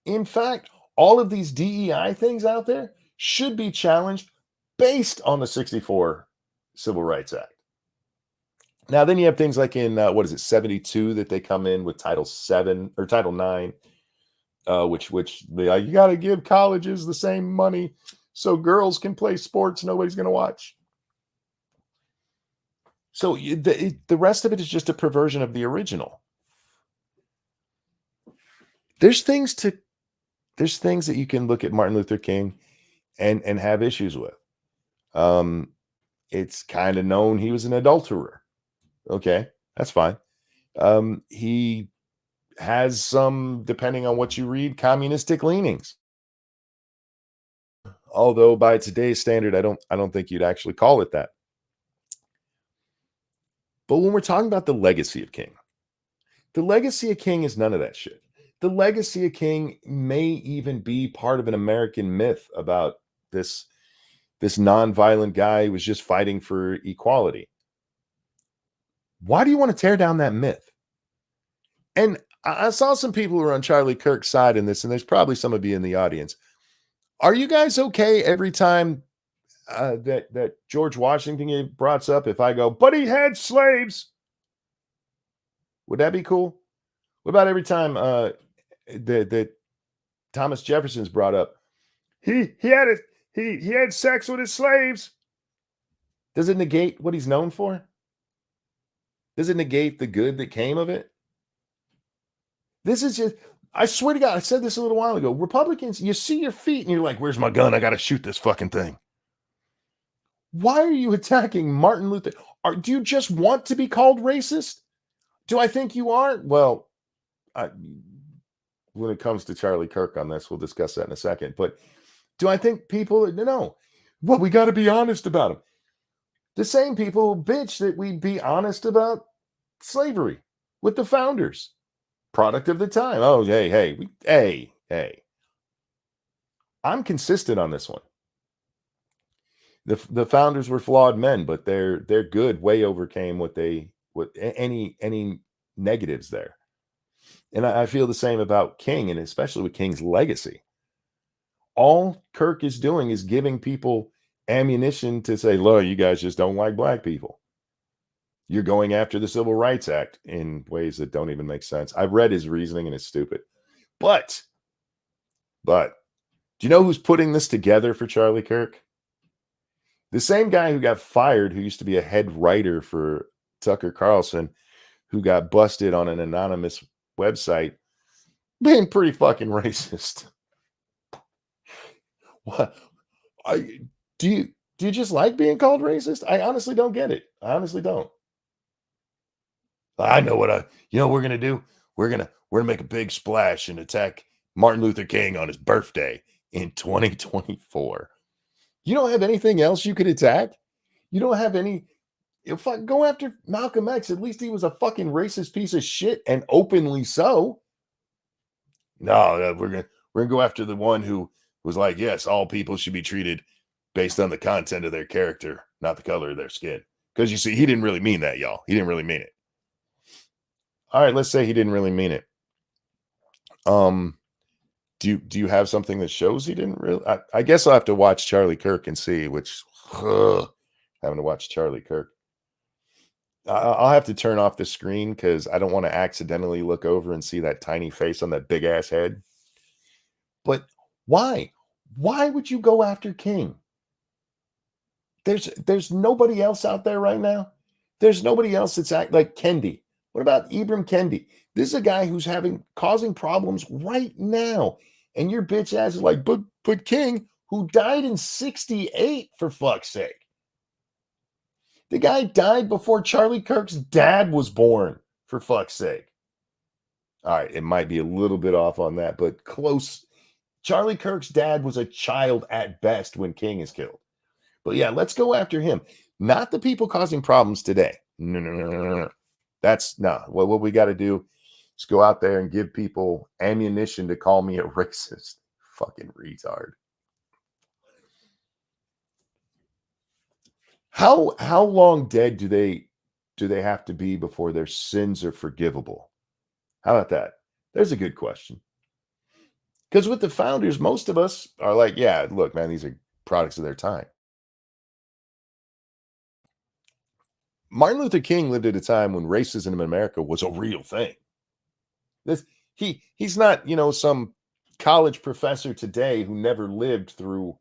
In fact, all of these DEI things out there should be challenged based on the 64 Civil Rights Act. Now, then you have things like in, 72 that they come in with Title 7 or Title 9, which they, you got to give colleges the same money so girls can play sports nobody's going to watch. So the rest of it is just a perversion of the original. There's things that you can look at Martin Luther King and have issues with. It's kind of known he was an adulterer. Okay, that's fine. He has some, depending on what you read, communistic leanings. Although by today's standard, I don't think you'd actually call it that. But when we're talking about the legacy of King, the legacy of King is none of that shit. The legacy of King may even be part of an American myth about this nonviolent guy who was just fighting for equality. Why do you want to tear down that myth? And I saw some people who are on Charlie Kirk's side in this, and there's probably some of you in the audience. Are you guys okay every time that George Washington brought up, if I go, but he had slaves? Would that be cool? What about every time that Thomas Jefferson's brought up, he had sex with his slaves? Does it negate what he's known for? Does it negate the good that came of it? This is just, I swear to God, I said this a little while ago. Republicans, you see your feet and you're like, where's my gun? I got to shoot this fucking thing. Why are you attacking Martin Luther? Do you just want to be called racist? Do I think you are? Well, when it comes to Charlie Kirk on this, we'll discuss that in a second. But do I think people, no. Well, we got to be honest about him. The same people bitch that we'd be honest about slavery with the founders. Product of the time. Oh, hey. I'm consistent on this one. The founders were flawed men, but their good way overcame what any negatives there. And I feel the same about King, and especially with King's legacy. All Kirk is doing is giving people ammunition to say, look, you guys just don't like black people. You're going after the Civil Rights Act in ways that don't even make sense. I've read his reasoning and it's stupid. But, do you know who's putting this together for Charlie Kirk? The same guy who got fired, who used to be a head writer for Tucker Carlson, who got busted on an anonymous website, being pretty fucking racist. What? Do you just like being called racist? I honestly don't get it. I honestly don't. I know what we're gonna do. We're gonna make a big splash and attack Martin Luther King on his birthday in 2024. You don't have anything else you could attack. You don't have any. If I go after Malcolm X, at least he was a fucking racist piece of shit, and openly so. No, we're gonna go after the one who was like, yes, all people should be treated based on the content of their character, not the color of their skin. Because you see, he didn't really mean that, y'all. He didn't really mean it. All right, let's say he didn't really mean it. Do you have something that shows he didn't really? I guess I'll have to watch Charlie Kirk and see, which Ugh, having to watch Charlie Kirk. I'll have to turn off the screen because I don't want to accidentally look over and see that tiny face on that big ass head. But why? Why would you go after King? There's nobody else out there right now. There's nobody else that's act like Kendi. What about Ibram Kendi? This is a guy who's causing problems right now. And your bitch ass is like, but King, who died in 68, for fuck's sake. The guy died before Charlie Kirk's dad was born, for fuck's sake. All right, it might be a little bit off on that, but close. Charlie Kirk's dad was a child at best when King is killed. But yeah, let's go after him. Not the people causing problems today. No. That's no. What we got to do is go out there and give people ammunition to call me a racist. Fucking retard. How long dead do they have to be before their sins are forgivable? How about that? There's a good question. Because with the founders, most of us are like, yeah, look, man, these are products of their time. Martin Luther King lived at a time when racism in America was a real thing. He's not, some college professor today who never lived through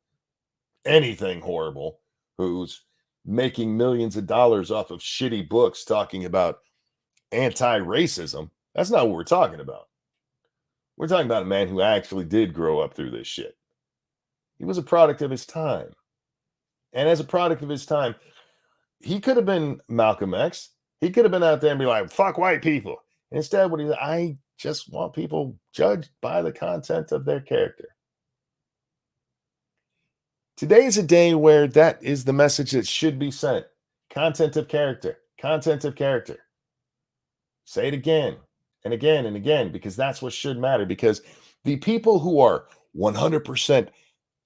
anything horrible, who's making millions of dollars off of shitty books talking about anti-racism. That's not what we're talking about. We're talking about a man who actually did grow up through this shit. He was a product of his time. And as a product of his time, he could have been Malcolm X. He could have been out there and be like, fuck white people. Instead, I just want people judged by the content of their character. Today is a day where that is the message that should be sent. Content of character. Content of character. Say it again and again and again, because that's what should matter. Because the people who are 100%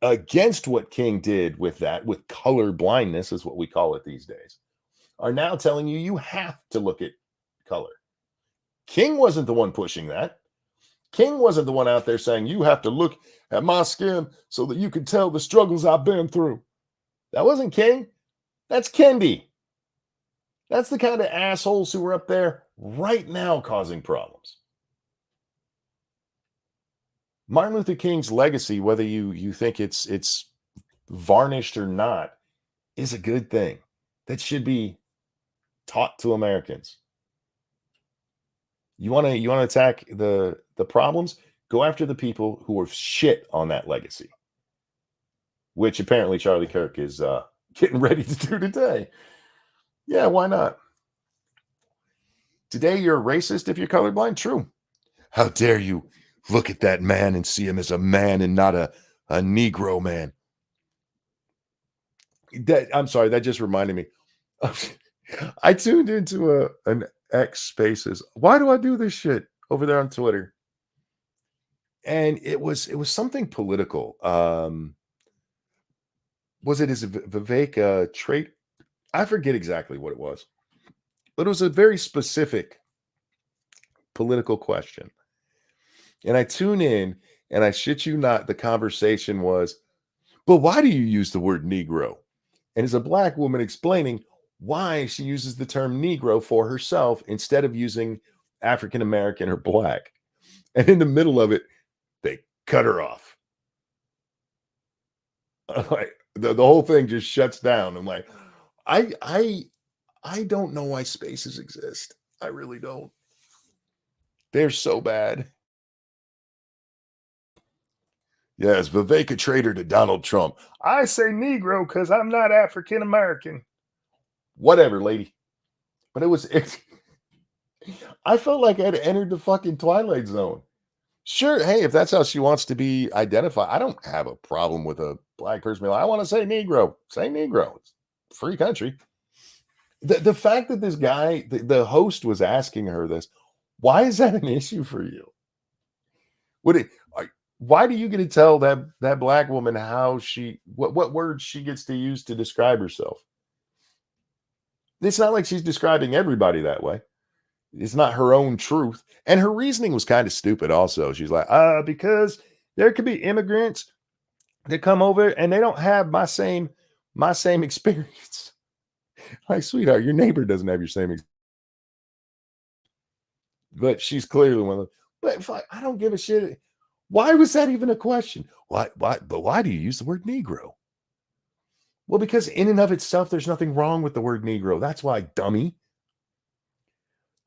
against what King did with color blindness, is what we call it these days, are now telling you have to look at color. King wasn't the one pushing that. King wasn't the one out there saying, you have to look at my skin so that you can tell the struggles I've been through. That wasn't King. That's Kendi. That's the kind of assholes who are up there right now causing problems. Martin Luther King's legacy, whether you think it's varnished or not, is a good thing that should be taught to Americans. You want to attack the problems? Go after the people who are shit on that legacy, which apparently Charlie Kirk is getting ready to do today. Yeah, why not? Today you're a racist if you're colorblind? True. How dare you look at that man and see him as a man and not a Negro man? I'm sorry, that just reminded me. I tuned into an X Spaces. Why do I do this shit over there on Twitter? And it was something political. Was it Vivek trait? I forget exactly what it was, but it was a very specific political question. And I tune in, and I shit you not, the conversation was, but why do you use the word Negro? And it's a black woman explaining why she uses the term Negro for herself instead of using African American or black. And in the middle of it, they cut her off. Like the whole thing just shuts down. I'm like, I don't know why spaces exist. I really don't. They're so bad. Yes, Vivek a traitor to Donald Trump. I say Negro because I'm not African American. Whatever, lady. But I felt like I'd entered the fucking Twilight Zone. Sure, hey, if that's how she wants to be identified, I don't have a problem with a black person being like, I want to say Negro. Say Negro. It's a free country. The fact that this guy, the host was asking her this, why is that an issue for you? Why do you get to tell that black woman how what words she gets to use to describe herself? It's not like she's describing everybody that way. It's not her own truth. And her reasoning was kind of stupid also. She's like, because there could be immigrants that come over and they don't have my same my same experience. Like, sweetheart, your neighbor doesn't have your same experience. But she's clearly one of them. But if I don't give a shit. Why was that even a question? Why do you use the word Negro? Well, because in and of itself, there's nothing wrong with the word Negro. That's why, dummy.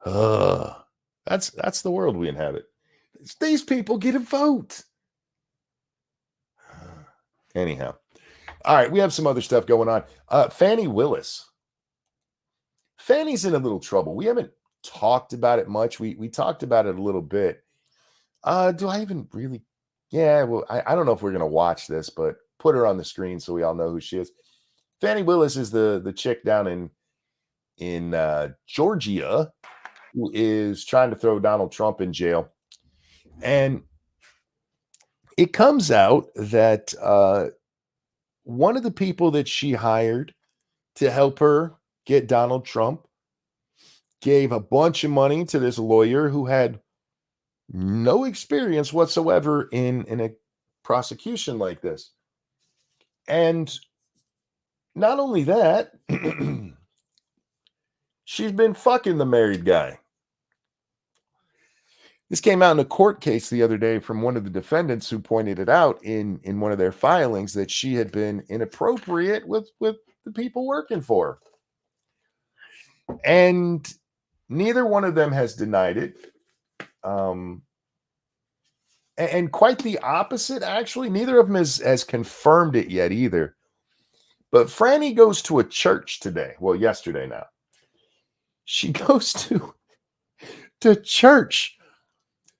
Ugh. That's the world we inhabit. These people get a vote. Anyhow. All right, we have some other stuff going on. Fani Willis. Fanny's in a little trouble. We haven't talked about it much. We talked about it a little bit. Do I even really? Yeah, well, I don't know if we're gonna watch this, but put her on the screen so we all know who she is. Fani Willis is the chick down in Georgia who is trying to throw Donald Trump in jail. And it comes out that one of the people that she hired to help her get Donald Trump gave a bunch of money to this lawyer who had no experience whatsoever in a prosecution like this. And not only that, she's been fucking the married guy. This came out in a court case the other day from one of the defendants who pointed it out in one of their filings that she had been inappropriate with the people working for her. And neither one of them has denied it. And quite the opposite, actually. Neither of them has confirmed it yet either. But Franny goes to a church today. Well, yesterday now. She goes to church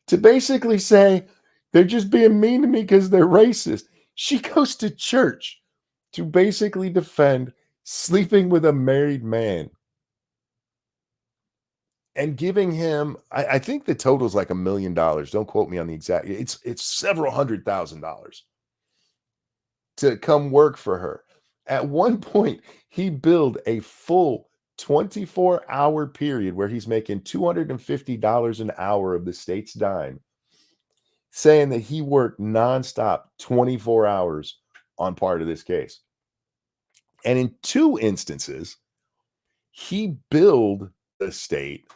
to basically say they're just being mean to me because they're racist. She goes to church to basically defend sleeping with a married man and giving him, I think the total is like $1 million. Don't quote me on the exact. It's several $100,000 to come work for her. At one point, he billed a full 24-hour period where he's making $250 an hour of the state's dime, saying that he worked nonstop 24 hours on part of this case. And in 2 instances, he billed the state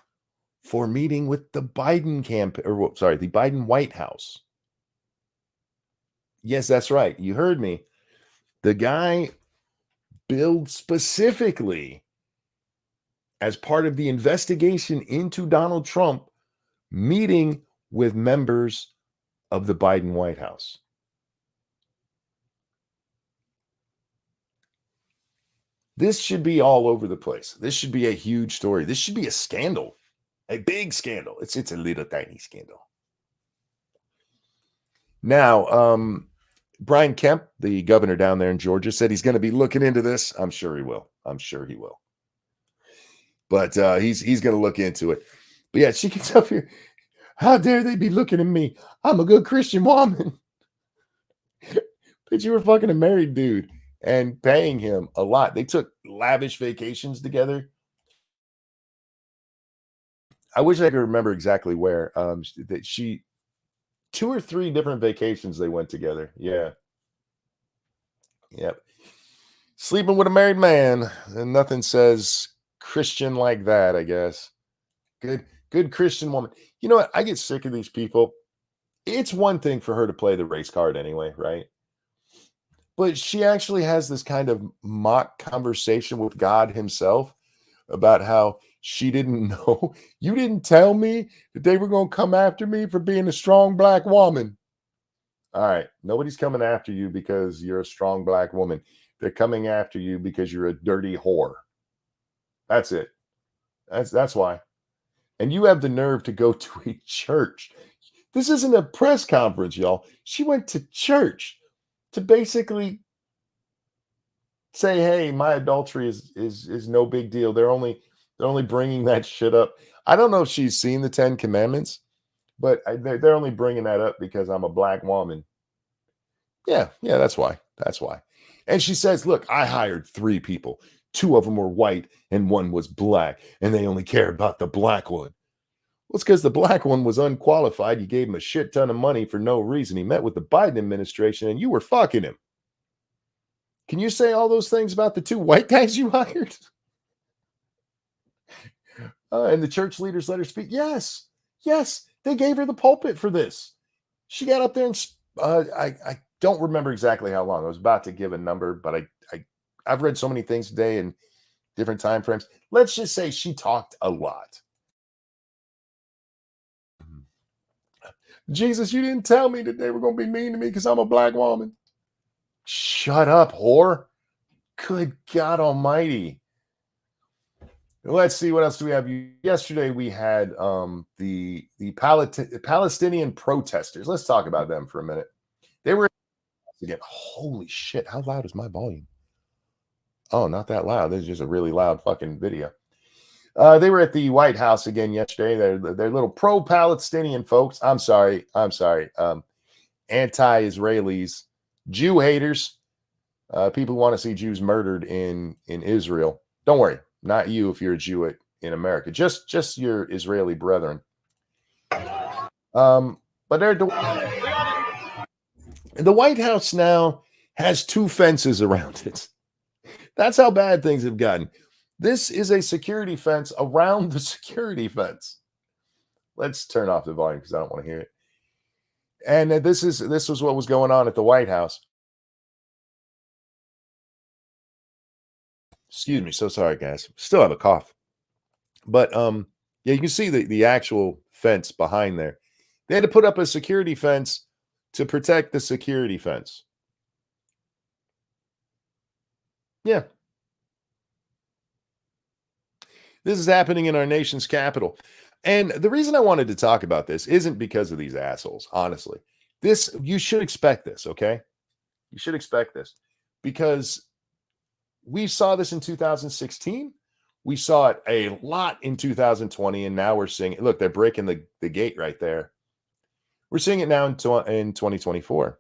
for meeting with the Biden campaign, or sorry, the Biden White House. Yes, that's right. You heard me. The guy billed specifically as part of the investigation into Donald Trump meeting with members of the Biden White House. This should be all over the place. This should be a huge story. This should be a scandal, a big scandal. It's a little tiny scandal. Now, Brian Kemp, the governor down there in Georgia, said he's going to be looking into this. I'm sure he will. But he's going to look into it. But yeah, she gets up here. How dare they be looking at me? I'm a good Christian woman. But you were fucking a married dude and paying him a lot. They took lavish vacations together. I wish I could remember exactly where. That she 2 or 3 different vacations they went together. Yeah. Yep. Sleeping with a married man, and nothing says Christian like that, I guess. Good Christian woman. You know what? I get sick of these people. It's one thing for her to play the race card anyway, right? But she actually has this kind of mock conversation with God himself about how she didn't know. You didn't tell me that they were going to come after me for being a strong black woman. All right. Nobody's coming after you because you're a strong black woman. They're coming after you because you're a dirty whore. That's it. That's why. And you have the nerve to go to a church. This isn't a press conference, y'all. She went to church to basically say, "Hey, my adultery is no big deal." They're only bringing that shit up. I don't know if she's seen the 10 Commandments, but they're only bringing that up because I'm a black woman. Yeah, that's why. And she says, "Look, I hired 3 people. 2 of them were white and 1 was black, and they only care about the black one." Well, it's because the black one was unqualified. You gave him a shit ton of money for no reason. He met with the Biden administration, and you were fucking him. Can you say all those things about the 2 white guys you hired? And the church leaders let her speak? Yes. Yes. They gave her the pulpit for this. She got up there and I don't remember exactly how long. I was about to give a number, but I've read so many things today in different time frames. Let's just say she talked a lot. Jesus, you didn't tell me that they were going to be mean to me because I'm a black woman. Shut up, whore. Good God Almighty. Let's see, what else do we have? Yesterday we had the Palestinian protesters. Let's talk about them for a minute. They were again. Holy shit! How loud is my volume? Oh, not that loud. This is just a really loud fucking video. They were at the White House again yesterday. They're little pro-Palestinian folks. I'm sorry. Anti-Israelis, Jew haters, people who want to see Jews murdered in Israel. Don't worry, not you if you're a Jew in America. Just your Israeli brethren. But the White House now has 2 fences around it. That's how bad things have gotten. This is a security fence around the security fence. Let's turn off the volume because I don't want to hear it. And this was what was going on at the White House. Excuse me. So sorry, guys. Still have a cough. But yeah, you can see the actual fence behind there. They had to put up a security fence to protect the security fence. Yeah. This is happening in our nation's capital. And the reason I wanted to talk about this isn't because of these assholes, honestly. You should expect this, okay? You should expect this because we saw this in 2016. We saw it a lot in 2020, and now we're seeing it. Look, they're breaking the gate right there. We're seeing it now in 2024.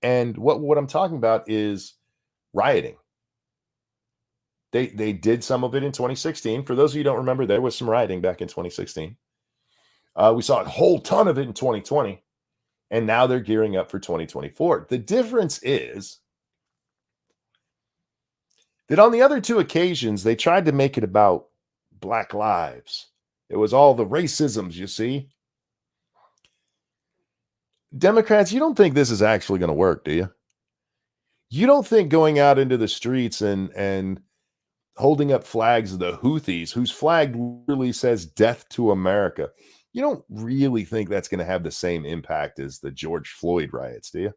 And what I'm talking about is rioting. They did some of it in 2016. For those of you who don't remember, there was some rioting back in 2016. We saw a whole ton of it in 2020, and now they're gearing up for 2024. The difference is that on the other 2 occasions, they tried to make it about Black lives. It was all the racisms, you see. Democrats, you don't think this is actually going to work, do you? You don't think going out into the streets and holding up flags of the Houthis, whose flag literally says death to America, you don't really think that's going to have the same impact as the George Floyd riots, do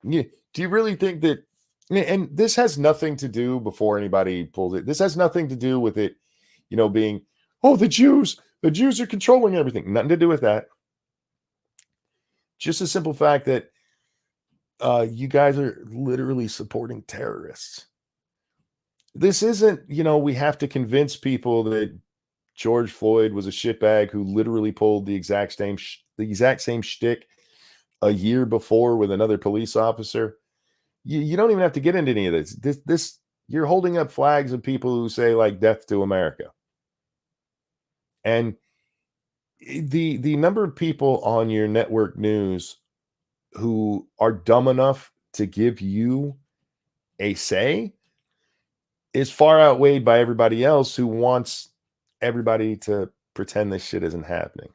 you? Do you really think that? And this has nothing to do, before anybody pulls it, this has nothing to do with it, being, oh, the Jews are controlling everything. Nothing to do with that. Just a simple fact that you guys are literally supporting terrorists. This isn't, we have to convince people that George Floyd was a shitbag who literally pulled the exact same shtick a year before with another police officer. You don't even have to get into any of this. This you're holding up flags of people who say like death to America. And the number of people on your network news who are dumb enough to give you a say is far outweighed by everybody else who wants everybody to pretend this shit isn't happening.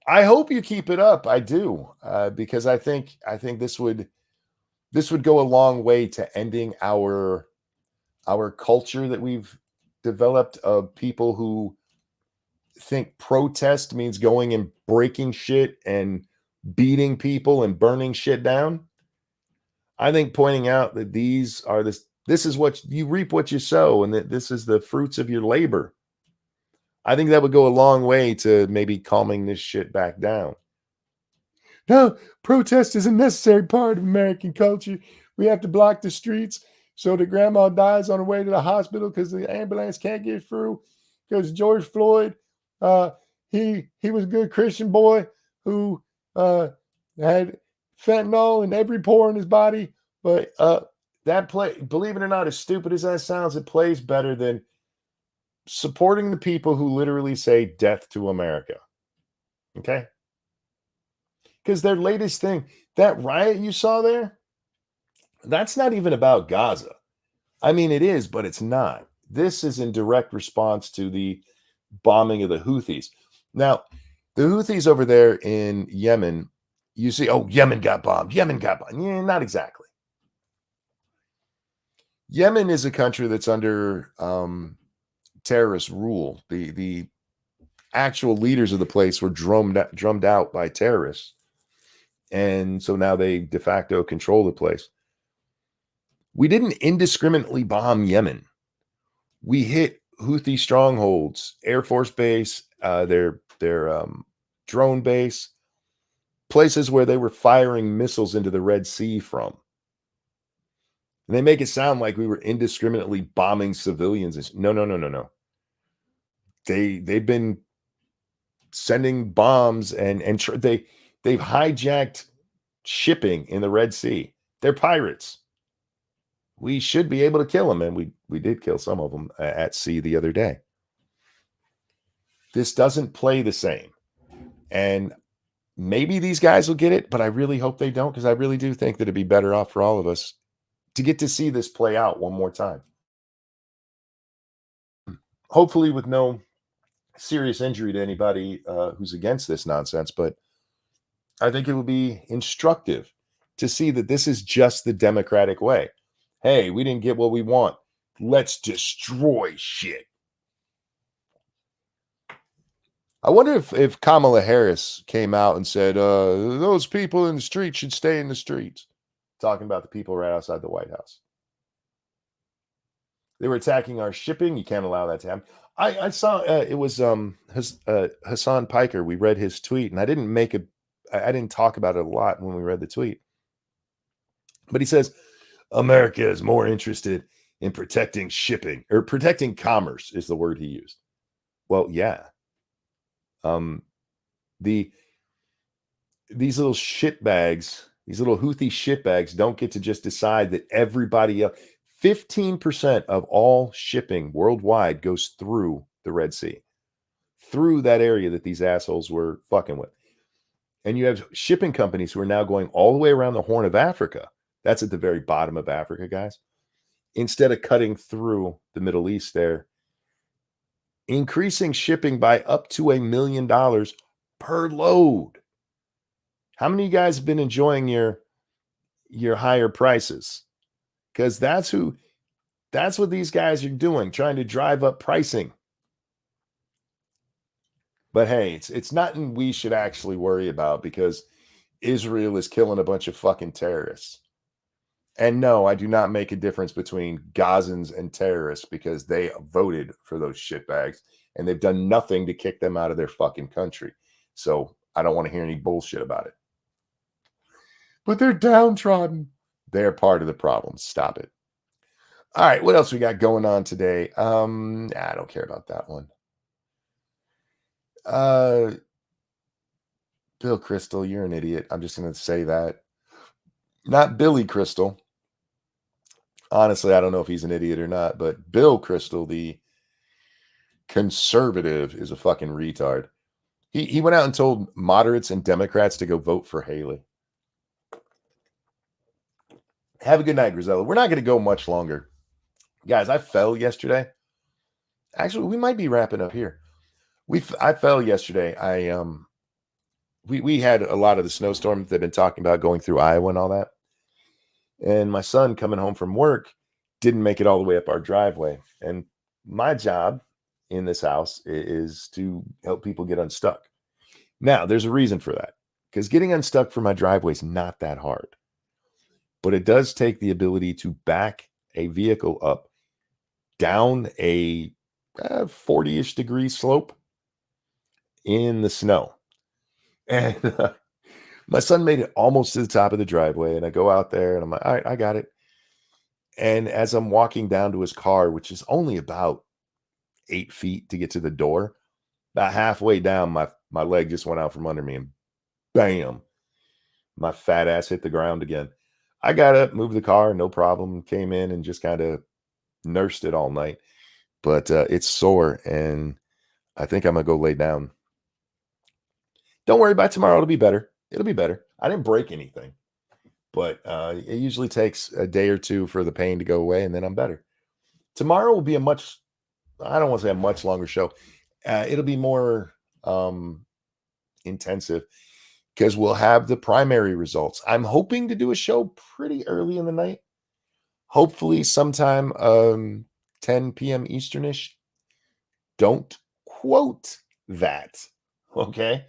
I hope you keep it up. I do, because I think this would go a long way to ending our culture that we've developed of people who think protest means going and breaking shit and beating people and burning shit down. I think pointing out that this is what you reap, what you sow, and that this is the fruits of your labor. I think that would go a long way to maybe calming this shit back down. No, protest is a necessary part of American culture. We have to block the streets so that grandma dies on her way to the hospital because the ambulance can't get through. Because George Floyd, he was a good Christian boy who had fentanyl in every pore in his body. But believe it or not, as stupid as that sounds, it plays better than supporting the people who literally say death to America. Okay? Because their latest thing, that riot you saw there, That's not even about Gaza. I mean, it is, but it's not. This is in direct response to the bombing of the Houthis. Now, the Houthis over there in Yemen, you see, oh, Yemen got bombed. Yemen got bombed. Yeah, not exactly. Yemen is a country that's under terrorist rule. The actual leaders of the place were drummed out by terrorists, and so now they de facto control the place. We didn't indiscriminately bomb Yemen. We hit Houthi strongholds, Air Force Base, their drone base, places where they were firing missiles into the Red Sea from. And they make it sound like we were indiscriminately bombing civilians. No, no, no, no, no. They've been sending bombs they've hijacked shipping in the Red Sea. They're pirates. We should be able to kill them, and we did kill some of them at sea the other day. This doesn't play the same, and maybe these guys will get it, but I really hope they don't, because I really do think that it'd be better off for all of us to get to see this play out one more time. Hopefully with no serious injury to anybody who's against this nonsense, but I think it will be instructive to see that this is just the democratic way. Hey, we didn't get what we want. Let's destroy shit. I wonder if Kamala Harris came out and said, those people in the street should stay in the streets. Talking about the people right outside the White House. They were attacking our shipping. You can't allow that to happen. I saw it was Hassan Piker. We read his tweet, and I didn't talk about it a lot when we read the tweet. But he says, America is more interested in protecting shipping, or protecting commerce is the word he used. Well, yeah. These little shitbags, these little Houthi shitbags don't get to just decide that everybody else, 15% of all shipping worldwide goes through the Red Sea, through that area that these assholes were fucking with. And you have shipping companies who are now going all the way around the Horn of Africa. That's at the very bottom of Africa, guys. Instead of cutting through the Middle East there, increasing shipping by up to $1 million per load. How many of you guys have been enjoying your higher prices? Because that's what these guys are doing, trying to drive up pricing. But hey, it's nothing we should actually worry about, because Israel is killing a bunch of fucking terrorists. And no, I do not make a difference between Gazans and terrorists, because they voted for those shitbags and they've done nothing to kick them out of their fucking country. So I don't want to hear any bullshit about it. But they're downtrodden. They're part of the problem. Stop it. All right, what else we got going on today? I don't care about that one. Bill Crystal, you're an idiot. I'm just going to say that. Not Billy Crystal. Honestly, I don't know if he's an idiot or not, but Bill Crystal, the conservative, is a fucking retard. He went out and told moderates and Democrats to go vote for Haley. Have a good night, Griselda. We're not going to go much longer. Guys, I fell yesterday. Actually, we might be wrapping up here. I fell yesterday. We had a lot of the snowstorm that they've been talking about going through Iowa and all that. And my son, coming home from work, didn't make it all the way up our driveway. And my job in this house is to help people get unstuck. Now, there's a reason for that, because getting unstuck from my driveway is not that hard. But it does take the ability to back a vehicle up down a 40-ish degree slope in the snow. And my son made it almost to the top of the driveway, and I go out there and I'm like, all right, I got it. And as I'm walking down to his car, which is only about 8 feet to get to the door, about halfway down, my leg just went out from under me, and bam, my fat ass hit the ground again. I got up, moved the car, no problem, came in and just kind of nursed it all night. But it's sore, and I think I'm going to go lay down. Don't worry about tomorrow. It'll be better. It'll be better. I didn't break anything. but it usually takes a day or two for the pain to go away, and then I'm better. Tomorrow will be I don't want to say a much longer show. It'll be more intensive because we'll have the primary results. I'm hoping to do a show pretty early in the night, hopefully sometime 10 p.m. Easternish. Don't quote that. Okay.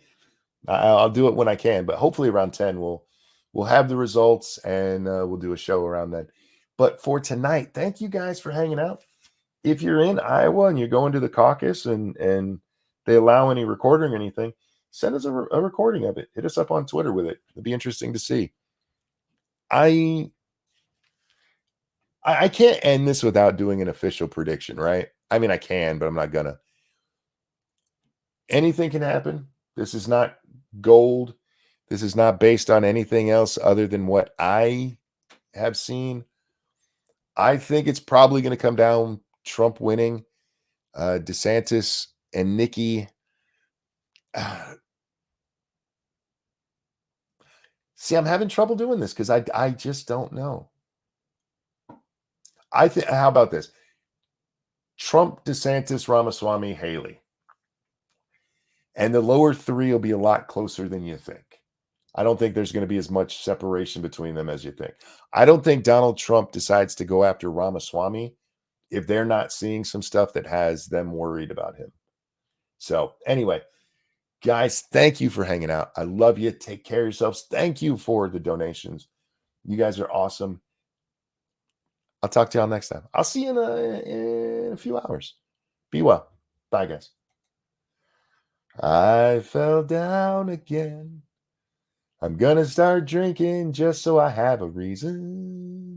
I'll do it when I can, but hopefully around 10 we'll have the results, and we'll do a show around then. But for tonight, thank you guys for hanging out. If you're in Iowa and you're going to the caucus and they allow any recording or anything, send us a recording of it. Hit us up on Twitter with it. It'd be interesting to see. I can't end this without doing an official prediction, right? I mean, I can, but I'm not gonna. Anything can happen. This is not gold. This is not based on anything else other than what I have seen. I think it's probably going to come down Trump winning, DeSantis and Nikki. See, I'm having trouble doing this because I just don't know. I think. How about this? Trump, DeSantis, Ramaswamy, Haley. And the lower three will be a lot closer than you think. I don't think there's going to be as much separation between them as you think. I don't think Donald Trump decides to go after Ramaswamy if they're not seeing some stuff that has them worried about him. So anyway, guys, thank you for hanging out. I love you. Take care of yourselves. Thank you for the donations. You guys are awesome. I'll talk to y'all next time. I'll see you in a few hours. Be well. Bye, guys. I fell down again. I'm gonna start drinking just so I have a reason.